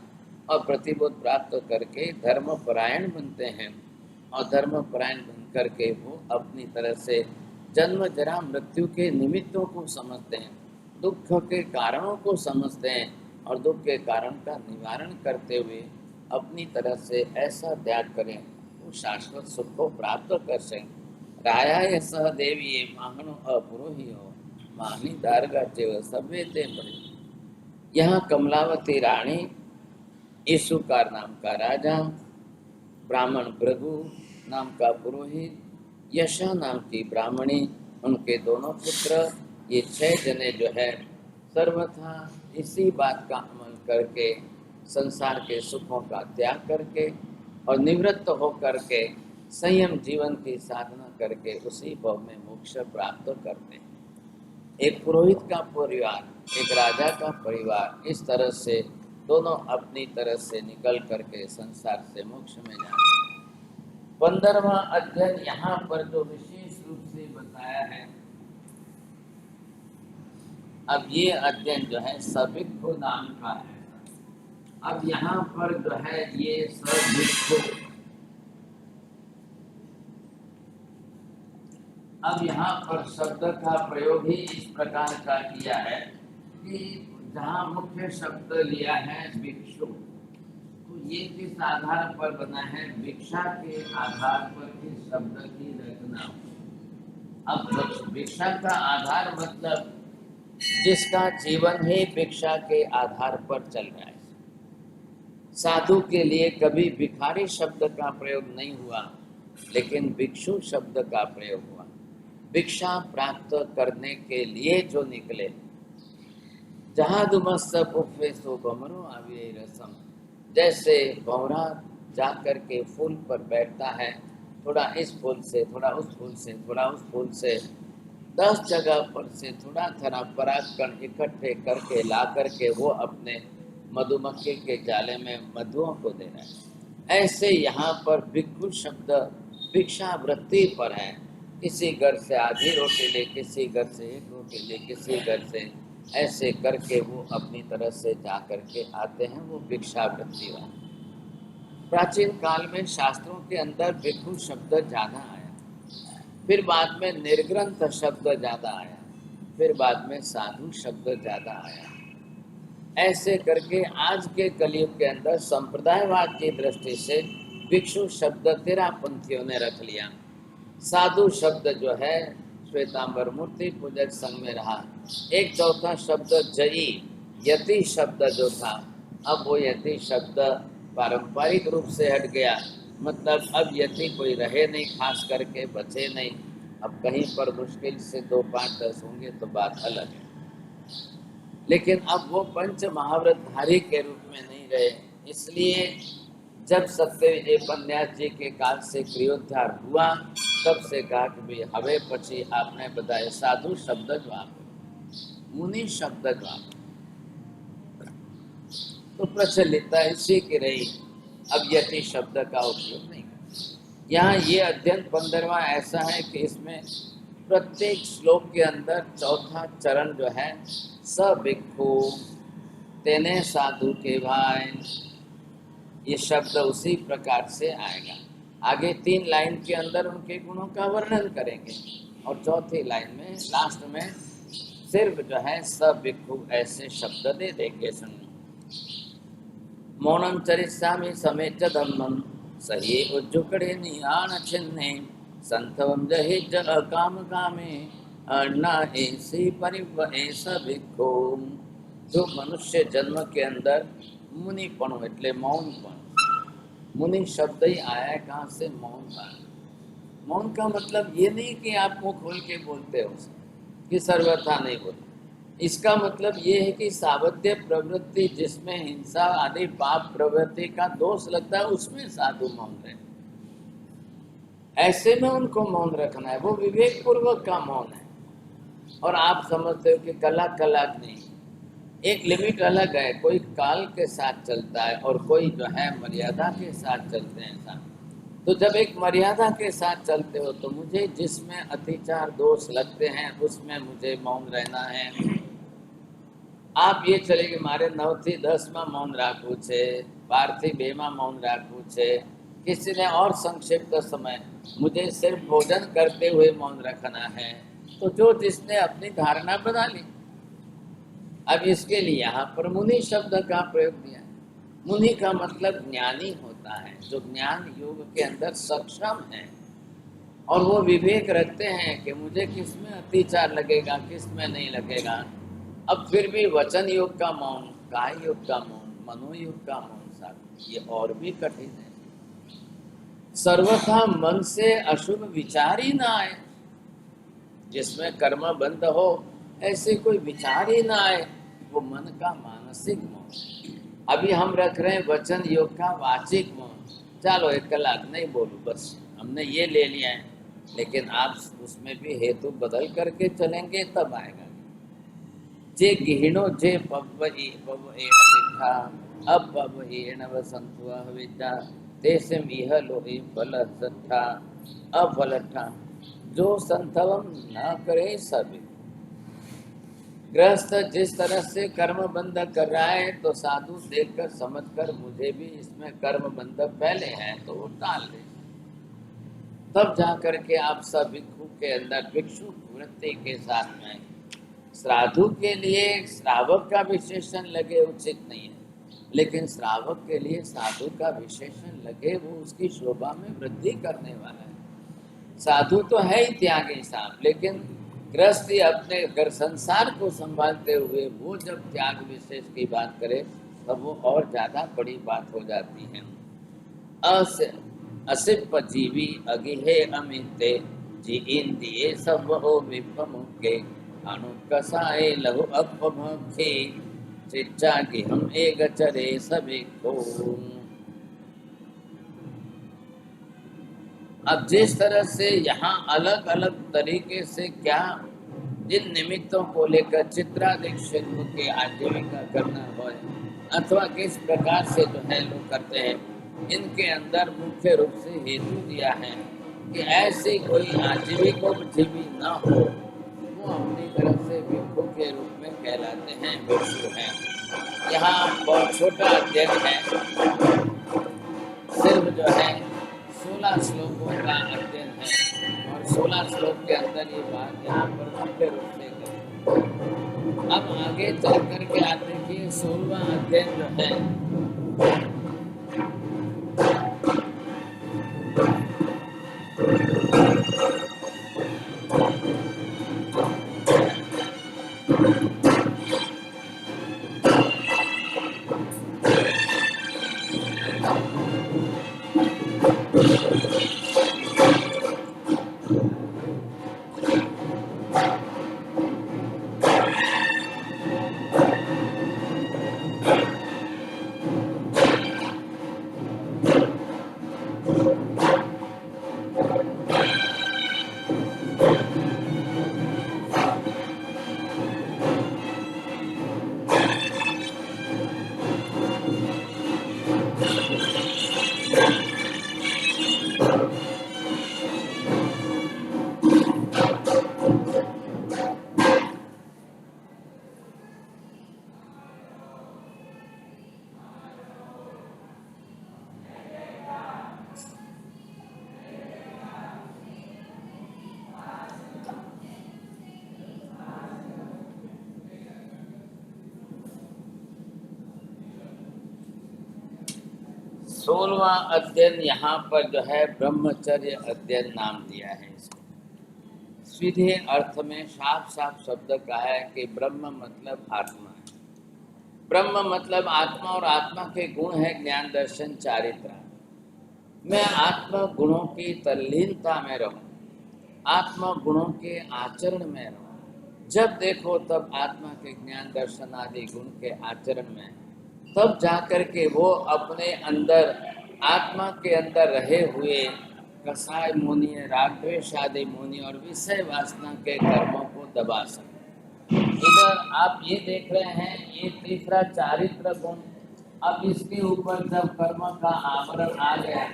और प्रतिबोध प्राप्त करके धर्म परायण बनते हैं, और धर्म परायण बन करके वो अपनी तरह से जन्म जरा मृत्यु के निमित्तों को समझते हैं, दुख के कारणों को समझते हैं, और दुख के कारण का निवारण करते हुए अपनी तरह से ऐसा त्याग करें वो शाश्वत सुख को प्राप्त कर सकें। राया सह देवी माहनो अपुरोही हो माहनी दारगा चेव सभ्य ते पड़े। यहाँ कमलावती रानी, ईशुकार नाम का राजा, ब्राह्मण भृगु नाम का पुरोहित, यशा नाम की ब्राह्मणी, उनके दोनों पुत्र, ये 6 जने जो है सर्वथा इसी बात का अमल करके संसार के सुखों का त्याग करके और निवृत्त होकर के संयम जीवन की साधना करके उसी भव में मोक्ष प्राप्त करते हैं। एक पुरोहित का परिवार, एक राजा का परिवार, इस तरह से दोनों अपनी तरह से निकल करके संसार से मोक्ष में जाते हैं। 15वां अध्ययन यहाँ पर जो विशेष रूप से बताया है, अब ये अध्ययन जो है सभिक्खु नाम का है। अब यहाँ पर जो है ये सभिक्खु, अब यहाँ पर शब्द का प्रयोग ही इस प्रकार का किया है कि जहाँ मुख्य शब्द लिया है भिक्षु, तो ये किस आधार पर बना है? भिक्षा के आधार पर इस शब्द की रचना। अब भिक्षा का आधार मतलब जिसका जीवन ही भिक्षा के आधार पर चल रहा है। साधु के लिए कभी भिखारी शब्द का प्रयोग नहीं हुआ, लेकिन भिक्षु शब्द का प्रयोग हुआ। भिक्षा प्राप्त करने के लिए जो निकले, जहाँ दुमस्त पुष्पे सो भमरो आविये रसम, जैसे भंवरा जाकर के फूल पर बैठता है, थोड़ा इस फूल से, थोड़ा उस फूल से, थोड़ा उस फूल से, 10 जगह पर से थोड़ा थोड़ा परागकण इकट्ठे करके ला करके वो अपने मधुमक्खी के जाले में मधुओं को दे रहा है। ऐसे यहाँ पर भिक्षु शब्द भिक्षा वृत्ति पर है। किसी घर से आधी रोटी ले, किसी घर से 1 रोटी ले, किसी घर से ऐसे करके वो अपनी तरह से जा करके आते हैं, वो भिक्षा वृत्ति वाले। प्राचीन काल में शास्त्रों के अंदर भिक्षु शब्द ज़्यादा आया, फिर बाद में निर्ग्रंथ शब्द ज़्यादा आया, फिर बाद में साधु शब्द ज़्यादा आया। ऐसे करके आज के कलयुग के अंदर संप्रदायवाद की दृष्टि से भिक्षु शब्द तेरापंथियों ने रख लिया। साधु शब्द जो है श्वेतांबर मूर्ति पूजक संघ में रहा। 1/4 शब्द जयी, यति शब्द जो था, अब वो यति शब्द पारंपरिक रूप से हट गया। मतलब अब यति कोई रहे नहीं, खास करके बचे नहीं। अब कहीं पर मुश्किल से 2, 5, 10 होंगे तो बात अलग है, लेकिन अब वो पंच महाव्रतधारी के रूप में नहीं रहे। इसलिए जब सत्यविजय पन्यास जी के काल से क्रियोद्धार हुआ, तब से कहा कि भाई हवे पची आपने बताया साधु शब्द जो आप, मुनि शब्द जो आप, तो प्रचलितता इसी की रही। अब यति शब्द का उपयोग नहीं करते। यहाँ ये अध्ययन 15वां ऐसा है कि इसमें प्रत्येक श्लोक के अंदर चौथा चरण जो है सभिक्खु तेने साधु के भाई, ये शब्द उसी प्रकार से आएगा। आगे 3 लाइन के अंदर उनके गुणों का वर्णन करेंगे और चौथी लाइन में लास्ट में सिर्फ जो है सभिक्खु ऐसे शब्द दे देंगे। सुन मौनम चरिष्यामि समेत धम्मम सही उज्जुकड़े नियाण छिन्ने संतवम जहि जल काम कामे अन्ना ऐसी परिव ऐसा भिक्खु। जो मनुष्य जन्म के अंदर मुनिपण એટલે मौनपण, मुनि शब्द ही आया है कहाँ से? मौन का। मौन का मतलब ये नहीं कि आप मुंह खोल के बोलते हो कि सर्वथा नहीं बोलते। इसका मतलब ये है कि सावध्य प्रवृत्ति जिसमें हिंसा आदि पाप प्रवृत्ति का दोष लगता है, उसमें साधु मौन रहे। ऐसे में उनको मौन रखना है, वो विवेक पूर्वक का मौन है। और आप समझते हो कि कला नहीं, एक लिमिट अलग है। कोई काल के साथ चलता है और कोई जो है मर्यादा के साथ चलते हैं साथ। तो जब एक मर्यादा के साथ चलते हो तो मुझे जिसमें अतिचार दोष लगते हैं उसमें मुझे मौन रहना है। आप ये चले कि मारे 9 થી 10 में मौन राखવું છે, 12 થી 2 में मौन राखવું છે, किसी ने और संक्षिप्त समय मुझे सिर्फ भोजन करते हुए मौन रखना है। तो जो जिसने अपनी धारणा बना ली। अब इसके लिए यहाँ पर मुनि शब्द का प्रयोग दिया। मुनि का मतलब ज्ञानी होता है, जो ज्ञान योग के अंदर सक्षम है और वो विवेक रखते हैं कि मुझे किस में अतिचार लगेगा, किस में नहीं लगेगा। अब फिर भी वचन योग का मौन, काय योग का मौन, मनोयोग का मौन साथ, ये और भी कठिन है। सर्वथा मन से अशुभ विचार ही ना आए, जिसमें कर्म बंद हो ऐसे कोई विचार ही ना आए, वो मन का मानसिक मौन। अभी हम रख रहे हैं वचन योग का वाचिक मौन, चलो 1 कलाक नहीं बोलूँ, बस हमने ये ले लिया है, लेकिन आप उसमें भी हेतु बदल करके चलेंगे तब आएगा। जे गिहिणो जे पव एण दिखा अब पव एण वसंतुआ विद्या देशम इह लोहि फल सत्था अफलठा जो संतवम न करे सभी। गृहस्थ जिस तरह से कर्म बंधक कर रहा है तो साधु देखकर समझकर मुझे भी इसमें कर्म बंधक पहले है तो वो टाल दे, तब जा करके आप सब भिक्षु के अंदर भिक्षु वृत्ति के साथ में। साधु के लिए श्रावक का विशेषण लगे उचित नहीं है, लेकिन श्रावक के लिए साधु का विशेषण लगे वो उसकी शोभा में वृद्धि करने वाला है। साधु तो है ही त्यागी साहब, लेकिन गृहस्थी अपने घर संसार को संभालते हुए वो जब त्याग विशेष की बात करे तब वो और ज्यादा बड़ी बात हो जाती है। असिप जीवी अगिहे अमिते जी इंदिए सब हो विपमुखे अनुकसाए लहु अपमुखे चिच्चा की हम एक चरे सभी को। अब जिस तरह से यहाँ अलग अलग तरीके से क्या जिन निमित्तों को लेकर चित्रादिक शिल्प के आजीविका करना हो अथवा किस प्रकार से जो है लोग करते हैं, इनके अंदर मुख्य रूप से हेतु दिया है कि ऐसी कोई आजीविकोपजीवी न हो, वो अपनी तरफ से भिक्षु के रूप में कहलाते हैं, भिक्षु हैं। यहाँ बहुत छोटा अध्ययन है, सिर्फ जो है 16 श्लोकों का अध्ययन है और 16 श्लोक के अंदर ये बात यहाँ पर मुख्य रूप से करें। अब आगे चल करके आप देखिए 16वां अध्ययन जो है सोलवां अध्ययन यहाँ पर जो है ब्रह्मचर्य अध्ययन नाम दिया है इसको। सीधे अर्थ में साफ साफ शब्द का है कि ब्रह्म मतलब आत्मा है। ब्रह्म मतलब आत्मा और आत्मा के गुण है ज्ञान दर्शन चारित्र। मैं आत्मा गुणों की तल्लीनता में रहूं, आत्मा गुणों के आचरण में रहूं। जब देखो तब आत्मा के ज्ञान दर्शन आदि गुण के आचरण में, तब जाकर के वो अपने अंदर आत्मा के अंदर रहे हुए कसाय मुनि, राग द्वेष आदि मुनि और विषय वासना के कर्मों को दबा सके। इधर आप ये देख रहे हैं, ये तीसरा चारित्र गुण। अब इसके ऊपर जब कर्म का आवरण आ गया,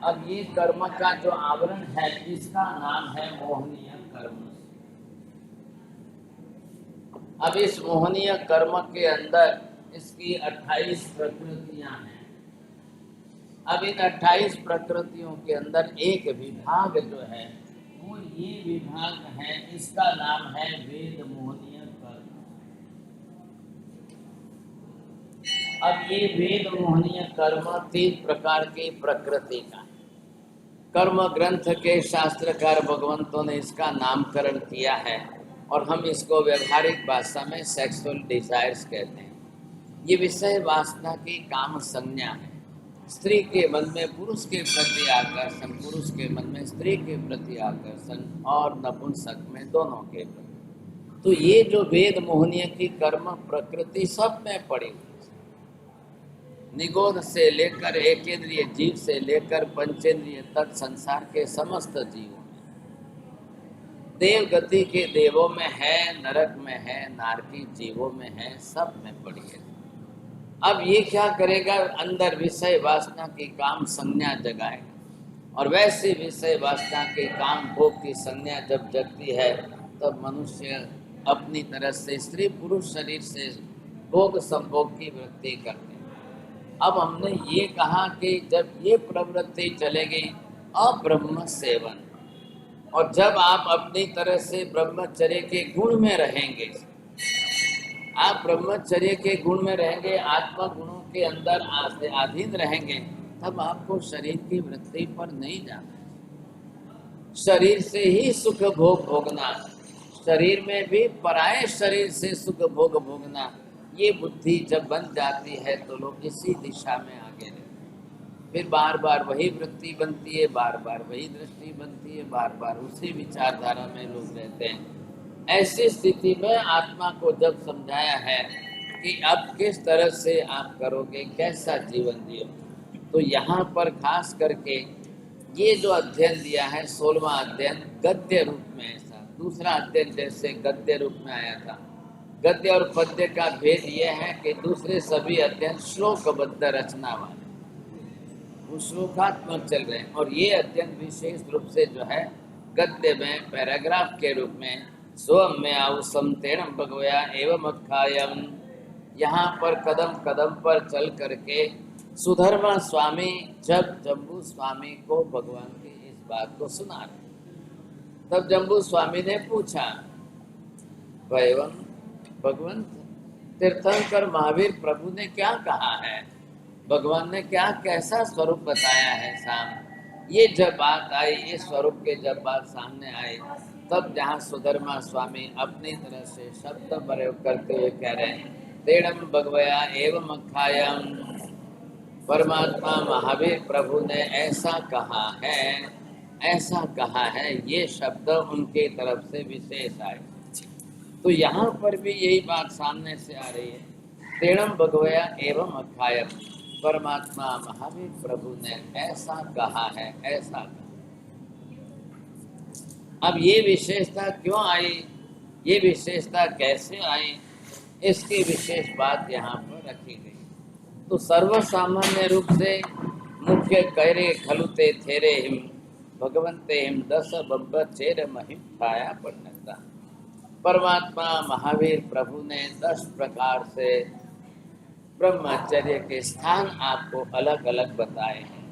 अब ये कर्म का जो आवरण है इसका नाम है मोहनीय कर्म। अब इस मोहनीय कर्म के अंदर इसकी 28 प्रकृतियां हैं। अब इन 28 प्रकृतियों के अंदर एक विभाग जो है वो ये विभाग है, इसका नाम है वेद मोहनीय कर्म। अब ये वेद मोहनीय कर्म 3 प्रकार की प्रकृति का कर्म ग्रंथ के शास्त्रकार भगवंतों ने इसका नामकरण किया है और हम इसको व्यवहारिक भाषा में सेक्सुअल डिजायर्स कहते हैं। ये विषय वासना की काम संज्ञा है। स्त्री के मन में पुरुष के प्रति आकर्षण, पुरुष के मन में स्त्री के प्रति आकर्षण और नपुंसक में दोनों के प्रति। तो ये जो वेद मोहनीय की कर्म प्रकृति सब में पड़ी हुई। निगोद से लेकर एकेंद्रिय जीव से लेकर पंचेंद्रिय तक संसार के समस्त जीवों में, देव गति के देवों में है, नरक में है, नारकी जीवों में है, सब में पड़ी है। अब ये क्या करेगा, अंदर विषय वासना की काम संज्ञा जगाएगा, और वैसी विषय वासना के काम भोग की संज्ञा जब जगती है तब मनुष्य अपनी तरह से स्त्री पुरुष शरीर से भोग संभोग की वृत्ति करते हैं। अब हमने ये कहा कि जब ये प्रवृत्ति चलेगी अब्रह्म सेवन, और जब आप अपनी तरह से ब्रह्मचर्य के गुण में रहेंगे, आप ब्रह्मचर्य के गुण में रहेंगे, आत्मा गुणों के अंदर अधीन रहेंगे, तब आपको शरीर की वृत्ति पर नहीं जाना। शरीर से ही सुख भोग भोगना, शरीर में भी पराये शरीर से सुख भोग भोगना, ये बुद्धि जब बन जाती है तो लोग इसी दिशा में आगे रहते हैं। फिर बार बार वही वृत्ति बनती है, बार बार वही दृष्टि बनती है, बार बार उसी विचारधारा में लोग रहते हैं। ऐसी स्थिति में आत्मा को जब समझाया है कि अब किस तरह से आप करोगे, कैसा जीवन जियो, तो यहाँ पर खास करके ये जो अध्ययन दिया है 16वां अध्ययन गद्य रूप में, ऐसा दूसरा अध्ययन जैसे गद्य रूप में आया था। गद्य और पद्य का भेद ये है कि दूसरे सभी अध्ययन श्लोकबद्ध रचना वाले, वो श्लोकात्मक चल रहे हैं, और ये अध्ययन विशेष रूप से जो है गद्य में पैराग्राफ के रूप में स्वम में आउसम तेणम भगवया एवं अखायम, यहाँ पर कदम कदम पर चल करके सुधर्मा स्वामी जब जम्बू स्वामी को भगवान की इस बात को सुना रहे, तब जम्बू स्वामी ने पूछा, भगवंत तीर्थंकर महावीर प्रभु ने क्या कहा है, भगवान ने क्या कैसा स्वरूप बताया है सामने। ये जब बात आई, इस स्वरूप के जब बात सामने आई, तब जहाँ सुधर्मा स्वामी अपनी तरह से शब्द प्रयोग करते हुए कह रहे हैं, तेणम भगवया एवं अखायम, परमात्मा महावीर प्रभु ने ऐसा कहा है, ऐसा कहा है, ये शब्द उनके तरफ से विशेष आए। तो यहाँ पर भी यही बात सामने से आ रही है, तेणम भगवया एवं अखायम, परमात्मा महावीर प्रभु ने ऐसा कहा है, ऐसा कहा। अब ये विशेषता क्यों आई, ये विशेषता कैसे आई, इसकी विशेष बात यहाँ पर रखी गई। तो सर्वसामान्य रूप से मुख्य कैरे खलुते थेरे हिम भगवंते हिम दस बब्ब चेर महिम छाया पन्नता, परमात्मा महावीर प्रभु ने 10 प्रकार से ब्रह्मचर्य के स्थान आपको अलग अलग बताए हैं।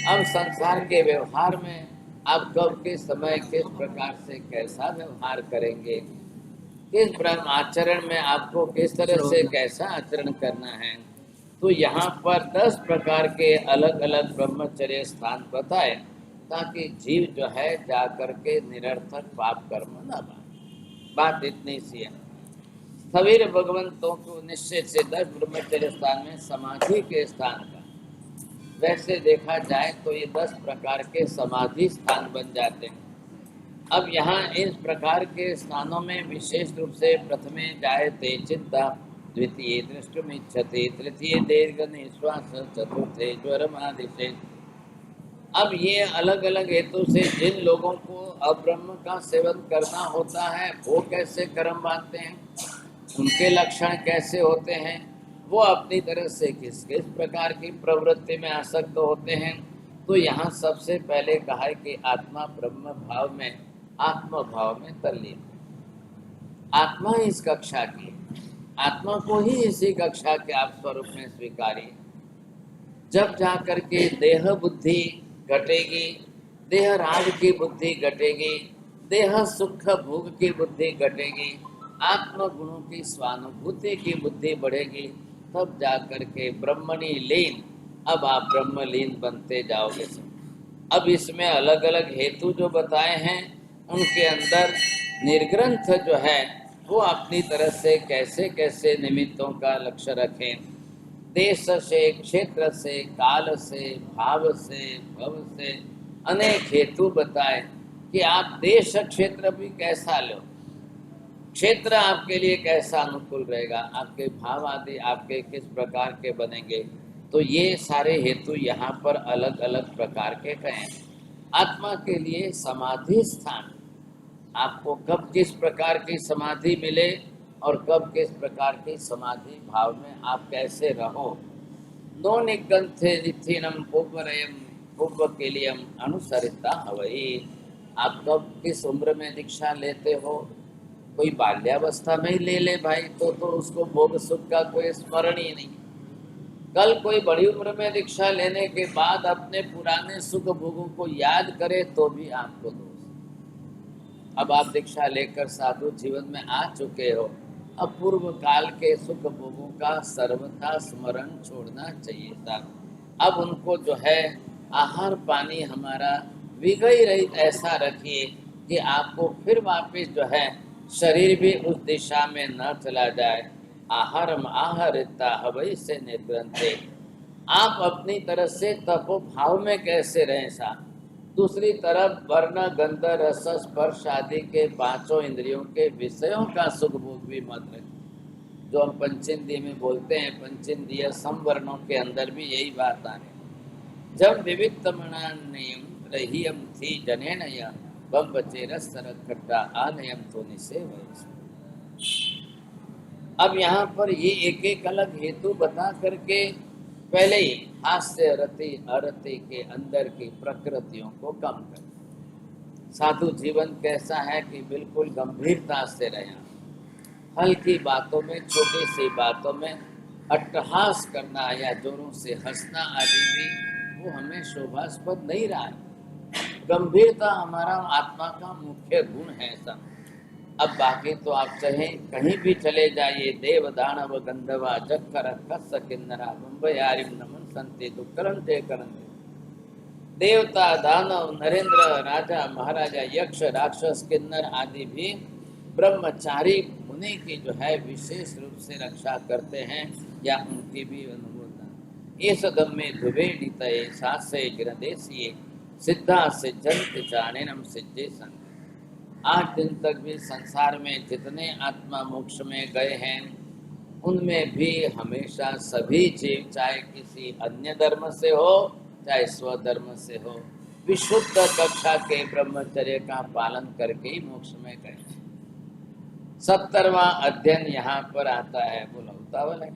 अब संसार के व्यवहार में आप कब किस समय किस प्रकार से कैसा व्यवहार करेंगे, किस ब्रह्म आचरण में आपको किस तरह से कैसा आचरण करना है, तो यहाँ पर 10 प्रकार के अलग अलग ब्रह्मचर्य स्थान बताए, ताकि जीव जो है जा करके निरर्थक पाप कर्म न पाए। बात इतनी सी है। स्थविर भगवंतों को निश्चित से 10 ब्रह्मचर्य स्थान में समाधि के स्थान का, वैसे देखा जाए तो ये 10 प्रकार के समाधि स्थान बन जाते हैं। अब यहाँ इस प्रकार के स्थानों में विशेष रूप से प्रथमे जायते चिंता, द्वितीय दृष्टुमिच्छति, तृतीय दीर्घ निश्वास, चतुर्थे ज्वरमादिशे। अब ये अलग अलग हेतु से जिन लोगों को अब्रह्म का सेवन करना होता है, वो कैसे कर्म बांधते हैं, उनके लक्षण कैसे होते हैं, वो अपनी तरह से किस किस प्रकार की प्रवृत्ति में आसक्त होते हैं। तो यहाँ सबसे पहले कहा है कि आत्मा ब्रह्म भाव में, आत्म भाव में तल्लीन। आत्मा इस कक्षा की, आत्मा को ही इसी कक्षा के आप स्वरूप में स्वीकारिए। जब जा करके देह बुद्धि घटेगी, देह राग की बुद्धि घटेगी, देह सुख भोग की बुद्धि घटेगी, आत्म गुणों की स्वानुभूति की बुद्धि बढ़ेगी, तब जा करके ब्रह्मणी लीन, अब आप ब्रह्मलीन बनते जाओगे। अब इसमें अलग अलग हेतु जो बताए हैं, उनके अंदर निर्ग्रंथ जो है वो अपनी तरह से कैसे कैसे निमित्तों का लक्ष्य रखें, देश से, क्षेत्र से, काल से, भाव से, भव से अनेक हेतु बताए कि आप देश क्षेत्र भी कैसा लो, क्षेत्र आपके लिए कैसा अनुकूल रहेगा, आपके भाव आदि आपके किस प्रकार के बनेंगे, तो ये सारे हेतु यहाँ पर अलग अलग प्रकार के कहें। आत्मा के लिए समाधि स्थान, आपको कब किस प्रकार की समाधि मिले और कब किस प्रकार की समाधि भाव में आप कैसे रहो। नो निगंथे निथिनम पूर्वरयम पूर्व के लिए अनुसरिता हवई। आप कब किस उम्र में दीक्षा लेते हो, कोई बाल्यावस्था में ही ले ले भाई तो उसको भोग सुख का कोई स्मरण ही नहीं। कल कोई बड़ी उम्र में दीक्षा लेने के बाद अपने पुराने सुख भोगों को याद करे तो भी आपको दोष। अब आप दीक्षा लेकर साधु जीवन में आ चुके हो, अब पूर्व काल के सुख भोगों का सर्वथा स्मरण छोड़ना चाहिए था। अब उनको जो है आहार पानी हमारा विगई रहित ऐसा रखिए कि आपको फिर वापस जो है शरीर भी उस दिशा में न चला जाए। आहारम आहरिता हवई से निर्ग्रंथे। आप अपनी तरफ से तपो भाव में कैसे रहें साहब, दूसरी तरफ वर्ण गंध रस स्पर्श आदि के पांचों इंद्रियों के विषयों का सुख भोग भी मत रखें। जो हम पंचेंद्रिय में बोलते हैं, पंचेंद्रिय संवर्णों के अंदर भी यही बात आ रही। जब विविध मणान्यम रहियम थी जनेनय बम बचे रस खट्टा आनयम तो निसे। अब यहाँ पर ये एक एक अलग हेतु बता करके पहले ही हास्य रति अरति के अंदर की प्रकृतियों को कम कर। साधु जीवन कैसा है कि बिल्कुल गंभीरता से रहना, हल्की बातों में छोटी सी बातों में अट्टहास करना या जोरों से हंसना आदि भी वो हमें शोभास्पद नहीं रहा है। गंभीरता हमारा आत्मा का मुख्य गुण है ऐसा। अब बाकी तो आप चाहे कहीं भी चले जाइए, देव दानव गंधर्वा जक्कर कस किन्नरा बम्बयारिम नमन संते दुक्करंते करंते। देवता दानव नरेंद्र राजा महाराजा यक्ष राक्षस किन्नर आदि भी ब्रह्मचारी मुनि की जो है विशेष रूप से रक्षा करते हैं या उनकी भी अनुमोदन। इस दम में दुबेड़ित सासे गिरदेशिए सिद्धा से जंत चाणेनम सिद्धे संग। 8 दिन तक भी संसार में जितने आत्मा मोक्ष में गए हैं उनमें भी हमेशा सभी जीव, चाहे किसी अन्य धर्म से हो चाहे स्वधर्म से हो, विशुद्ध कक्षा के ब्रह्मचर्य का पालन करके ही मोक्ष में गए। 70वां अध्ययन यहाँ पर आता है। बोलो उतावल है।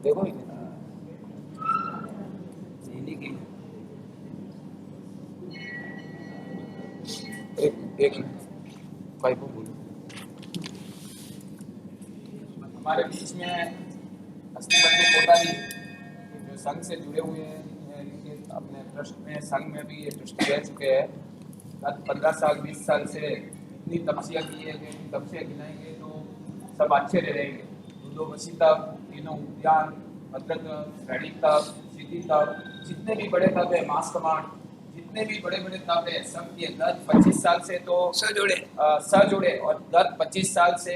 देखो एक भाई को बोलो। हमारे बीच में अस्थि कोटारी जो संघ से जुड़े हुए हैं, इनके अपने ट्रस्ट में, संघ में भी ये ट्रस्टी रह चुके हैं। गत 15 साल 20 साल से इतनी तपस्या की है कि तपस्या गिनाएंगे तो सब अच्छे रहेंगे। दो वसी तप, तीनों उद्यान, भद्र तप, श्रेणी तप, सिद्धि तप, जितने भी बड़े तप है, मास कमांड, जितने भी बड़े बड़े तप है, सब ये गत 25 साल से तो सजुड़े और गत 25 साल से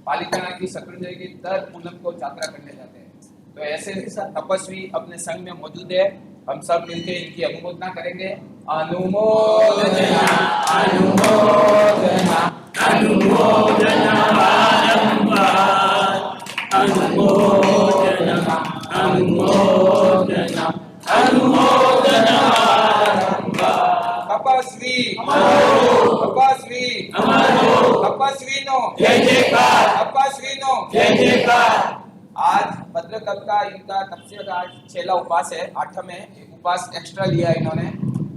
पालिताना की शत्रुंजय की दर पूनम को यात्रा करने जाते हैं। तो ऐसे तपस्वी अपने संघ में मौजूद है। हम सब मिलकर इनकी अनुमोदना करेंगे। अनुमोदना अनुमोदना अनुमोदना बारंबार, अनुमोदना अनुमोदना अनुमोदना बारंबार। तपस्वी तपस्वी तपस्वी नो जय जयकार, तपस्वी नो जय जयकार। आज भद्रकल का इनका तपस्या का आज 6वां उपवास है। 8 में एक उपवास एक्स्ट्रा लिया है इन्होंने।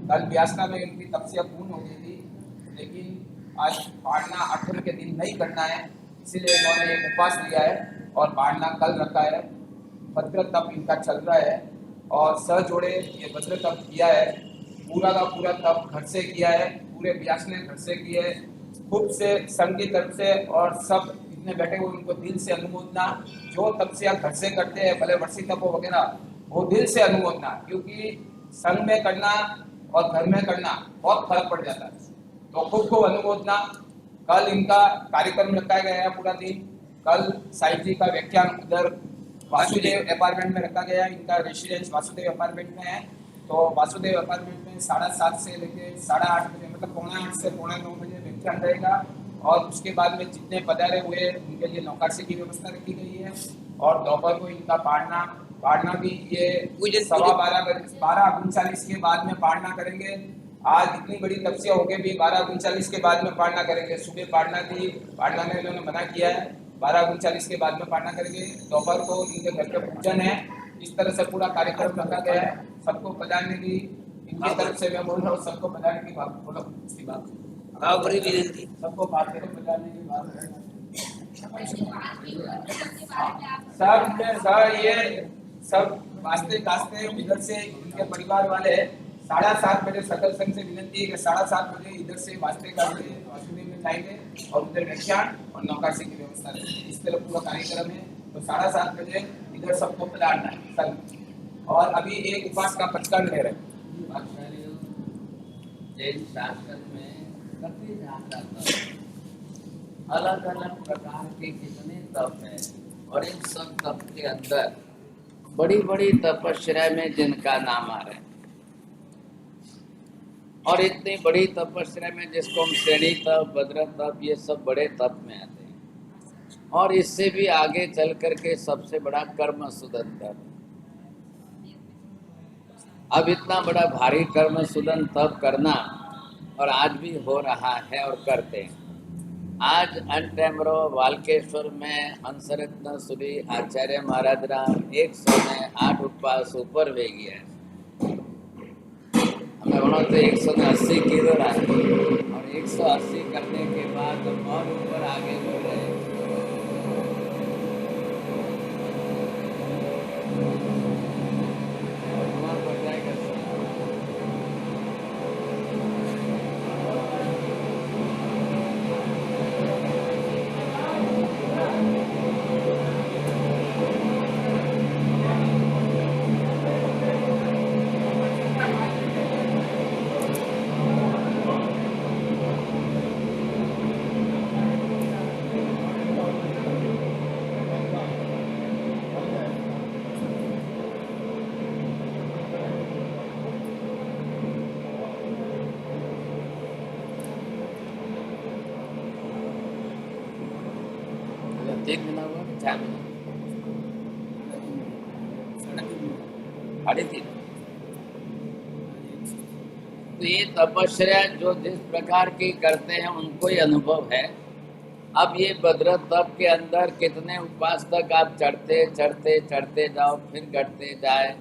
कल व्यासना में इनकी तपस्या पूर्ण हो गई थी, लेकिन आज पाड़ना 8 के दिन नहीं करना है, इसीलिए इन्होंने एक उपवास लिया है और पाड़ना कल रखा है। भद्र तप इनका चल रहा है और सहजोड़े ये भद्र तप किया है। पूरा का पूरा तप घर से किया है, पूरे व्यास ने घर से किए, खूब से संघ की तरफ से, और सब इतने बैठे हुए उनको दिल से अनुमोदना। जो तपस्या घर से करते हैं, भले वर्षी तपो वगैरह, वो दिल से अनुमोदना, क्योंकि संघ में करना और घर में करना बहुत फर्क पड़ जाता है। तो खूब खूब अनुमोदना। कल इनका कार्यक्रम रखा गया है पूरा दिन। कल साहिब जी का व्याख्यान उधर वासुदेव अपार्टमेंट में रखा गया है। इनका रेसिडेंस वासुदेव अपार्टमेंट में है। तो वासुदेव अपार्टमेंट में 7:30 से लेकर 8:30 बजे, मतलब 7:45 से 9:45 बजे व्याख्यान रहेगा। और उसके बाद में जितने पधारे हुए उनके लिए नौकाशी की व्यवस्था रखी गई है। और दोपहर को इनका पाड़ना भी ये 12:39 के बाद में पाड़ना करेंगे। आज इतनी बड़ी तपस्या होके भी 12:39 के बाद में पाड़ना करेंगे। सुबह पाड़ना थी, पाड़ना में इन्होंने मना किया है, 12:39 के बाद में पाड़ना करेंगे। दोपहर को इनके घर पे पूजन है। इस तरह से पूरा कार्यक्रम रखा गया है। सबको पधारने की इनकी तरफ से मैं बोल रहा हूँ, सबको पधारने की बात बोलो, इसकी बात सबको बात करें, पधारने की बात है। सब ये सब वास्ते कास्ते इधर से इनके परिवार वाले 7:30 बजे सकल संघ से विनती है कि 7:30 बजे इधर से वास्ते कास्ते वासुदेव में जाएंगे और उधर व्याख्यान और नौकाशी की व्यवस्था रहेगी। इस तरह पूरा कार्यक्रम है। तो 7:30 बजे इधर सबको पधारना है संघ। और अभी एक उपवास का प्रचलन ले रहे हैं। जैन शास्त्र में कभी अलग अलग प्रकार के कितने तप हैं, और इन सब तप के अंदर बड़ी बड़ी तपस्या में जिनका नाम आ रहा है, और इतनी बड़ी तपस्या में जिसको हम श्रेणी तप, भद्र तप, ये सब बड़े तप में आते हैं। और इससे भी आगे चल करके सबसे बड़ा कर्म सुदन तप। अब इतना बड़ा भारी कर्म सुदन तप करना, और आज भी हो रहा है और करते हैं। आज अंटेमरो वाल्केश्वर में हंसरत्न श्री आचार्य महाराज राम 108 उपवास ऊपर वे गया है। हमें वहाँ तो 180 किलो रहा, और 180 करने के बाद और ऊपर आगे बढ़ रहे हैं। एक महीना हुआ, 4 महीना, 3.5। तो ये तपस्या जो जिस प्रकार की करते हैं उनको ही अनुभव है। अब ये भद्र तप के अंदर कितने उपवास तक आप चढ़ते चढ़ते चढ़ते जाओ, फिर घटते जाए।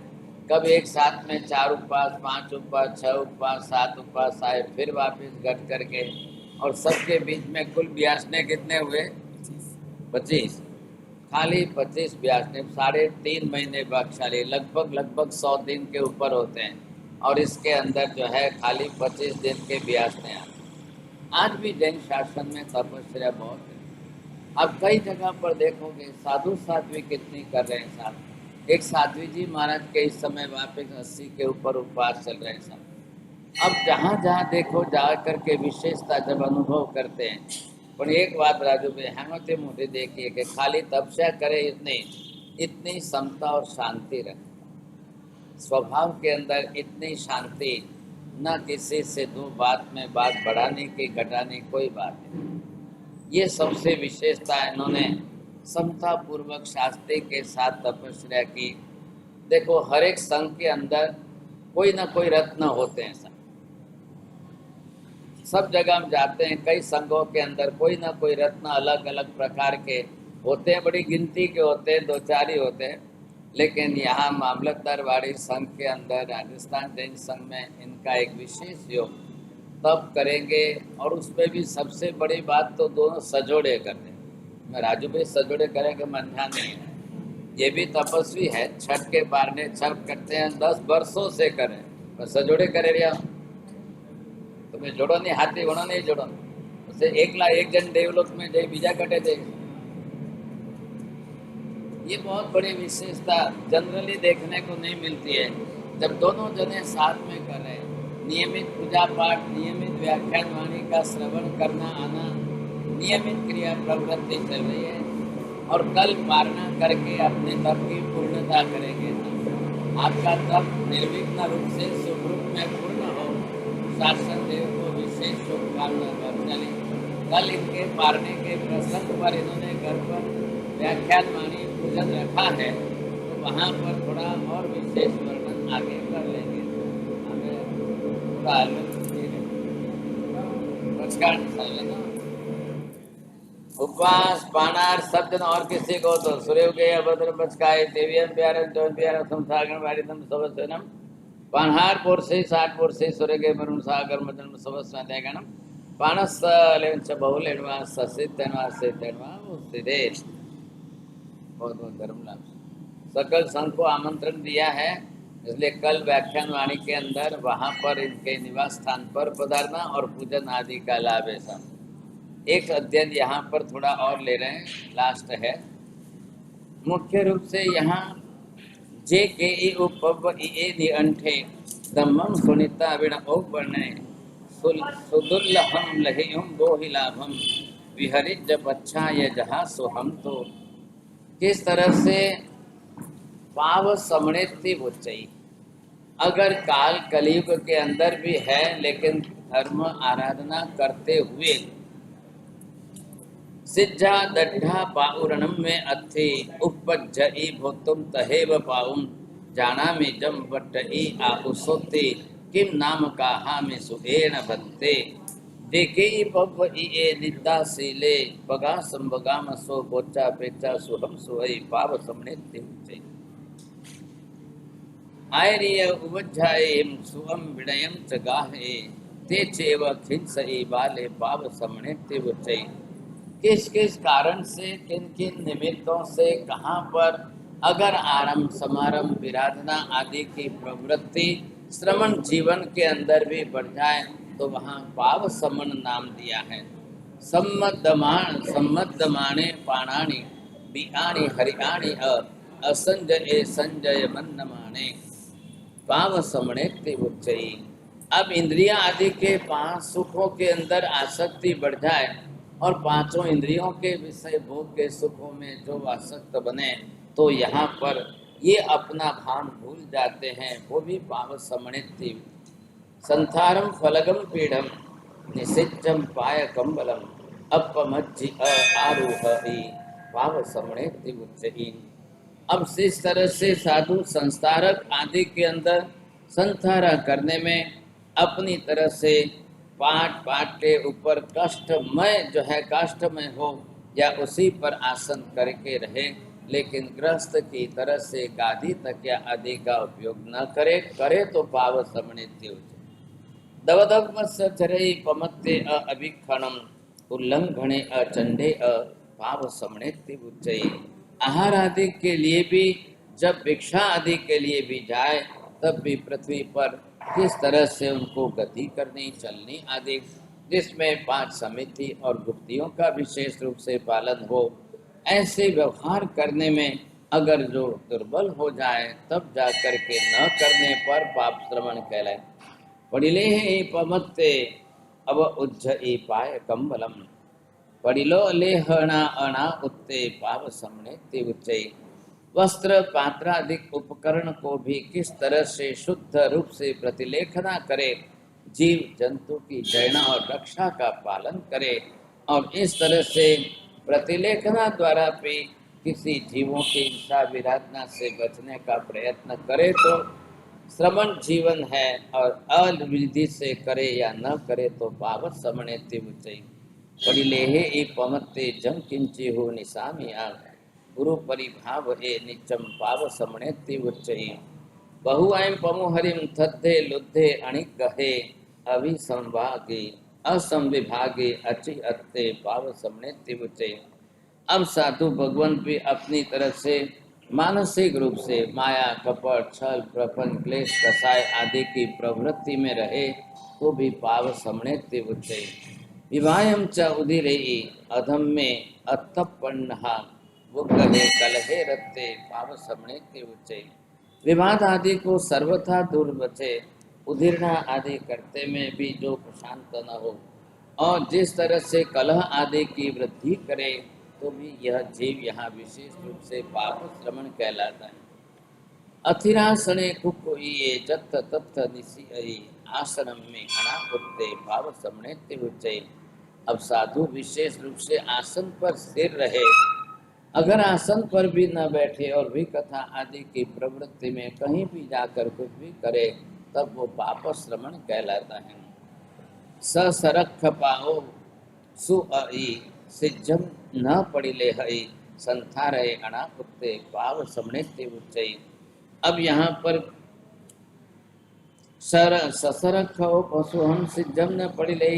कब एक साथ में 4 उपवास, 5 उपवास, 6 उपवास, 7 उपवास आए, फिर वापस घट करके, और सबके बीच में कुल ब्यासने कितने हुए? 25। खाली 25 ब्यासने 3.5 महीने बख्शाली, लगभग 100 दिन के ऊपर होते हैं, और इसके अंदर जो है खाली 25 दिन के ब्यासने आते। आज भी जैन शासन में तपस्या बहुत है। अब कई जगह पर देखोगे साधु साध्वी कितनी कर रहे हैं साहब। एक साध्वी जी महाराज के इस समय वापस 80 के ऊपर उपवास चल रहे हैं साहब। अब जहाँ जहाँ देखो जा करके विशेषता जब अनुभव करते हैं। पर एक बात राजू भाई हेमते मोटे देखिए कि खाली तपस्या करे इतनी समता और शांति रहे, स्वभाव के अंदर इतनी शांति, न किसी से दो बात में बात बढ़ाने की घटाने कोई बात नहीं। ये सबसे विशेषता इन्होंने समता पूर्वक शास्त्री के साथ तपस्या की। देखो हर एक संघ के अंदर कोई ना कोई रत्न होते हैं सब जगह हम जाते हैं, कई संघों के अंदर कोई ना कोई रत्न अलग अलग प्रकार के होते हैं, बड़ी गिनती के होते हैं, 2-4 ही होते हैं। लेकिन यहाँ मामलतदारवाड़ी संघ के अंदर राजस्थान जैन संघ में इनका एक विशेष योग तब करेंगे, और उसमें भी सबसे बड़ी बात तो दोनों सजोड़े करते हैं। मैं राजू भाई सजोड़े करेंगे मंझा नहीं है, ये भी तपस्वी है, छठ के बारने छठ करते हैं, 10 वर्षों से करें, पर सजोड़े करे रिया तुम्हें जोड़ो नहीं, हाथी घोड़ो नहीं जोड़ो, उसे 1 जन देवलोक में जाए बीजा कटे जाए। ये बहुत बड़ी विशेषता जनरली देखने को नहीं मिलती है। जब दोनों जने साथ में कर रहे हैं, नियमित पूजा पाठ, नियमित व्याख्यान वाणी का श्रवण करना आना, नियमित क्रिया प्रवृत्ति चल रही है, और कल पारना करके अपने तप की पूर्णता करेंगे। आपका तप निर्विघ्न रूप से शुभ रूप में पूर्ण हो, शासन देव को विशेष शुभकामना चले। कल इनके पारने के प्रसंग पर इन्होंने घर पर व्याख्यान वाणी पूजन रखा है, तो वहाँ पर थोड़ा और विशेष वर्णन आगे कर लेंगे। उपवास पानार सब जन, और किसी को तो सूर्य के अभद्र बचकाए देवियम प्यारन जौन प्यारन संसागण वारिदम सबस्वनम पानहार पोरसे 60 पोरसे सूर्य के मरुण सागर मदन सबस्व देगणम पानस लेंच बहुलेणवा ससितनवा सेतनवा उस्तिदे। बहुत बहुत धर्म लाभ। सकल संघ को आमंत्रण दिया है, इसलिए कल व्याख्यान वाणी के अंदर वहाँ पर इनके निवास स्थान पर पधारना और पूजन आदि का लाभ है सब। एक अध्ययन यहाँ पर थोड़ा और ले रहे हैं, लास्ट है। मुख्य रूप से यहाँ जे के ई उपव ई नि अंठे धम्मम सुनिता विण औपर्ण सुदुर्लभम लहियुम गोहिलाभम विहरित जब अच्छा ये जहाँ सोहम। तो किस तरह से पाव समृद्धि चाहिए। अगर काल कलयुग के अंदर भी है, लेकिन धर्म आराधना करते हुए सिज्जा दड्ढा पाउरणम में अथि उपज्जई भूतुम तहेव पाउम जाना में जम बट्टई आउसोते किम नाम काहा में सुहेन भत्ते देखे पव ई निद्दा सीले बगा संबगाम सो बोचा पेचा सुहम सुहई पाव समृद्धि उच्चै आयरिय उवज्जाएम सुअम विडयम च गाहे ते चेव खिंसई बाले पाव समृद्धि उच्चै। किस किस कारण से, किन किन निमित्तों से, कहाँ पर अगर आरंभ समारंभ विराधना आदि की प्रवृत्ति श्रमण जीवन के अंदर भी बढ़ जाए, तो वहाँ पाव समन नाम दिया है। सम्मद्दमाने पाणानि बिआनि हरियाणि असंजय संजय मंदमाने पाव समणे उच्चई। अब इंद्रियां आदि के 5 सुखों के अंदर आसक्ति बढ़ जाए, और 5 इंद्रियों के विषय भोग के सुखों में जो आसक्त बने, तो यहाँ पर ये अपना भान भूल जाते हैं, वो भी पाव समृद्धि। संथारम फलगम पीढ़म निषिद्धम पाय कंबलम अपमज्जि आरूहि पाव समृद्धि उच्चई। अब इस तरह से साधु संस्कारक आदि के अंदर संथारा करने में अपनी तरह से पाट पाट के ऊपर काष्ठमय जो है काष्ठमय हो या उसी पर आसन करके रहे, लेकिन गृहस्थ की तरह से गादी तकिया आदि का उपयोग न करे, करे तो पाव समृद्धि दवदग्मस्सचरै पमत्ते अभिक्षणम उल्लंघने अचंडे पाव समृद्धि उच्चये। आहार आदि के लिए भी जब भिक्षा आदि के लिए भी जाए तब भी पृथ्वी पर किस तरह से उनको गति करनी चलनी आदि, जिसमें 5 समिति और गुप्तियों का विशेष रूप से पालन हो, ऐसे व्यवहार करने में अगर जो दुर्बल हो जाए तब जा करके न करने पर पाप श्रवण कहलाए। पड़िले पमत्ते अब उज्जई पाय कंबलम पड़िलो लेहना अना उत्ते पाव समने उच्चई। वस्त्र पात्रादिक उपकरण को भी किस तरह से शुद्ध रूप से प्रतिलेखना करे, जीव जंतु की जयना और रक्षा का पालन करे, और इस तरह से प्रतिलेखना द्वारा भी किसी जीवों की हिंसा विराधना से बचने का प्रयत्न करे तो श्रवण जीवन है, और अविधि से करे या न करे तो पावत समणे उच्चई। पड़िलेहे ए पमत्ते जम किंची हो निशामिया गुरु परिभाव ए निचम पाव समणे उच्चई। बहुआयम पमुहरिम थद्धे लुद्धे अणिक गहे अभिसंभागे असंविभागे अचि अत्ते पाव समणे उच्चई। अब साधु भगवान भी अपनी तरफ से मानसिक रूप से माया कपट छल प्रपंच क्लेश कसाय आदि की प्रवृत्ति में रहे तो भी पाव समणे उच्चई। विवायम च उदिरे अधम में अतपन्नहा वुग्गहे कलहे रत्ते पाव समणे उच्चई। विवाद आदि को सर्वथा दूर बचे, उदिरना आदि करते में भी जो प्रशांत न हो, और जिस तरह से कलह आदि की वृद्धि करे तो भी यह जीव यहाँ विशेष रूप से पाप श्रवण कहलाता है। अथिरासने कुक्कुये जत्थ तत्थ निशियये आसनम में अनापुत्ते पाव समणे उच्चये। अब साधु विशेष रूप से आसन पर स्थिर रहे, अगर आसन पर भी न बैठे और भी कथा आदि की प्रवृत्ति में कहीं भी जाकर कुछ भी करे तब वो पाप श्रवण कहलाता है। सरख पाओ सुअई सिज्जम न पड़िले हई संथारय अनापुत्ते पाव समणे उच्चई। अब यहाँ पर ससरख पशु हम सिज्जम न पड़िले,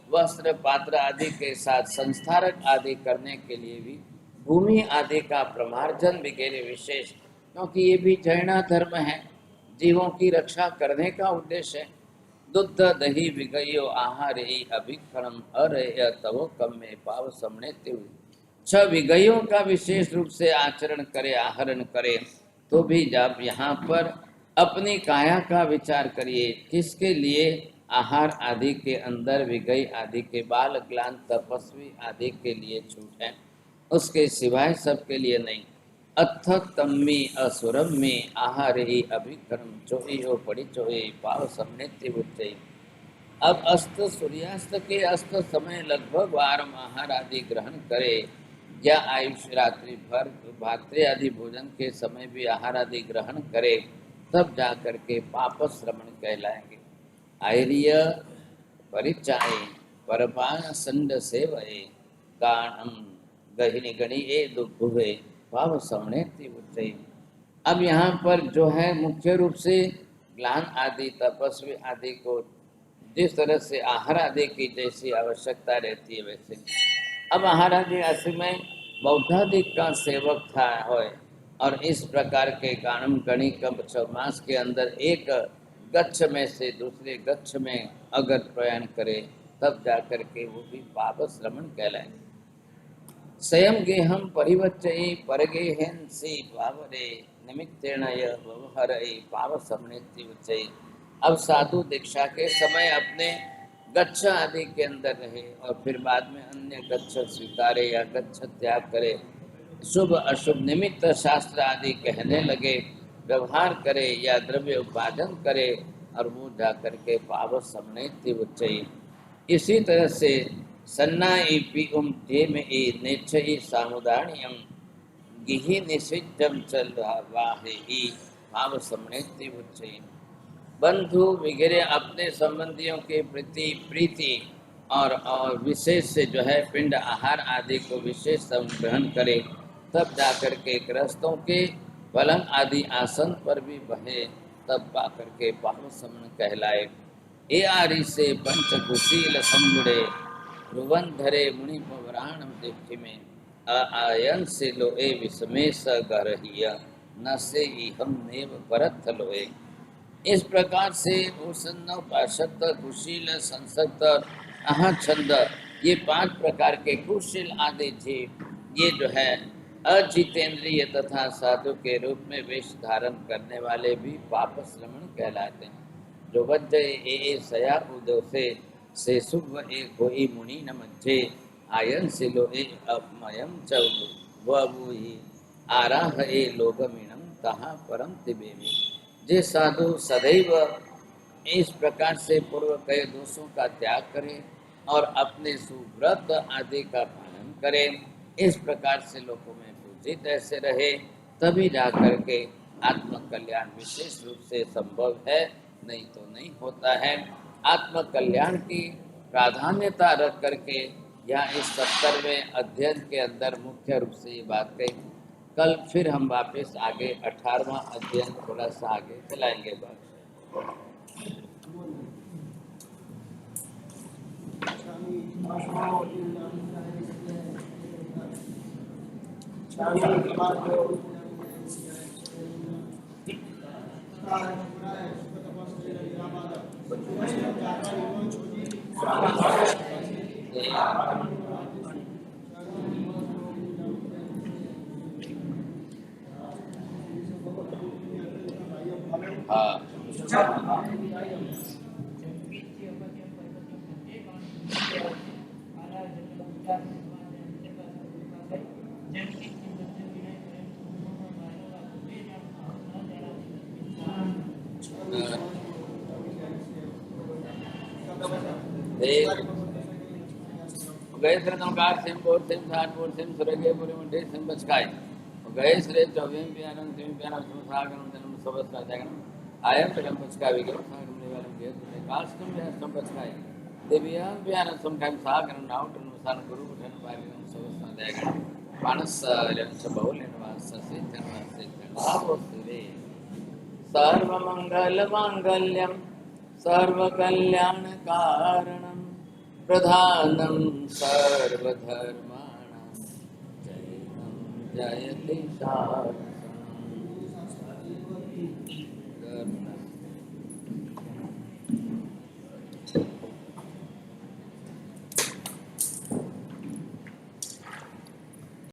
वस्त्र पात्र आदि के साथ संस्थारक आदि करने के लिए भी भूमि आदि का प्रमार्जन वगैरह विशेष, क्योंकि ये भी जैना धर्म है, जीवों की रक्षा करने का उद्देश्य है। दुग्ध दही विगयो आहार ही अभिक्षणम अरय तवो कम में पाव समणे 6 विगयों का विशेष रूप से आचरण करे, आहरण करे, तो भी जब यहाँ पर अपनी काया का विचार करिए, किसके लिए आहार आदि के अंदर विगय आदि के बाल ग्लान तपस्वी आदि के लिए छूट है, उसके सिवाय सबके लिए नहीं। अथ तम्मी असुरम में आहार ही अभिक्रम चोई हो पड़ी चोई पाव समृद्धि उच्चई। अब अस्त सूर्यास्त के अस्त समय लगभग वारम आहार आदि ग्रहण करे, या आयुष रात्रि भर भात्रे आदि भोजन के समय भी आहार आदि ग्रहण करे, तब जाकर के पाप श्रवण कहलाएंगे। आर्य परिचाय परपान संड सेवये गानम गहिनी गणी ए दुभुवे पाव समणे उच्चई। अब यहाँ पर जो है मुख्य रूप से ग्लान आदि तपस्वी आदि को जिस तरह से आहार आदि की जैसी आवश्यकता रहती है, वैसे अब आहार आदि ऐसे में बौद्धादिक का सेवक था होए, और इस प्रकार के गानम गणिक मास के अंदर एक गच्छ में से दूसरे गच्छ में अगर प्रयाण करे तब जाकर के वो भी पाप श्रवण कहलाए। स्वयं गेहम परिवच्चई परगेहन सी भावरे निमित्तेण व्यवहरई पाव समणे उच्चई। अब साधु दीक्षा के समय अपने गच्छ आदि के अंदर रहे और फिर बाद में अन्य गच्छ स्वीकारे या गच्छ त्याग करे, शुभ अशुभ निमित्त शास्त्र आदि कहने लगे, व्यवहार करे या द्रव्य उपार्जन करे, और वो जाकर के पाव समणे उच्चई। इसी तरह से सन्नाई पिउम धेम ए नेच्छई सामुदानियम गिहि निषिद्धम चल वाहे ही भाव समणे उच्चई। बंधु वगैरह अपने संबंधियों के प्रति प्रीति और विशेष से जो है पिंड आहार आदि को विशेष ग्रहण करे, तब जाकर के गृहस्थों के पलंग आदि आसन पर भी बहे, तब पाकर के पाप समन कहलाए। ए आरी से पंचकुशील संगुड़े रुवन धरे मुनि पवराण देखि में आयन से लोए विषमेश गरहिय न से हम नेव परत लोए। इस प्रकार से उष्ण पाशक्त कुशील संसक्त अहा छंद ये 5 प्रकार के कुशील आदि जीव ये जो है अजितेंद्रिय तथा साधु के रूप में वेश धारण करने वाले भी पाप श्रमण कहलाते हैं। जो वज्र ए सया उदो से शुभ ए कोई मुनि न मध्य आयन से लो ए अपमयम च वही आराह ए लोगमीणम तहा परम तिबेमी। जे साधु सदैव इस प्रकार से पूर्व कई दोषों का त्याग करें और अपने सुव्रत आदि का पालन करें, इस प्रकार से लोगों में पूजित ऐसे रहे, तभी जाकर के आत्म कल्याण विशेष रूप से संभव है, नहीं तो नहीं होता है। आत्म कल्याण की प्राधान्यता रख करके यहाँ इस 70वें अध्ययन के अंदर मुख्य रूप से ये बात कही। कल फिर हम वापस आगे 18वां अध्ययन थोड़ा सा आगे चलाएंगे बात। गए श्रे नमकार सिंह बोर सिंह साठ बोर सिंह सुरगे पूरे मुंडे सिंह बचकाए गए श्रे चौबीं प्यारम सिंह प्यारम सुसागरम जन्म सबस का जागरम आयम प्यारम बचका विगरम सागरम लेवरम गेत काष्टम प्यारम बचकाए देवियां प्यारम समकाम सागरम नाउट अनुसार गुरु उठन पाविगम सबस का जागरम मानस रंच बहुल निवास से जन्म से लाभो सिरे सर्व मंगल मांगल्यम सर्व कल्याण कारणम प्रधानम सर्वधर्माणां जयति शारदा।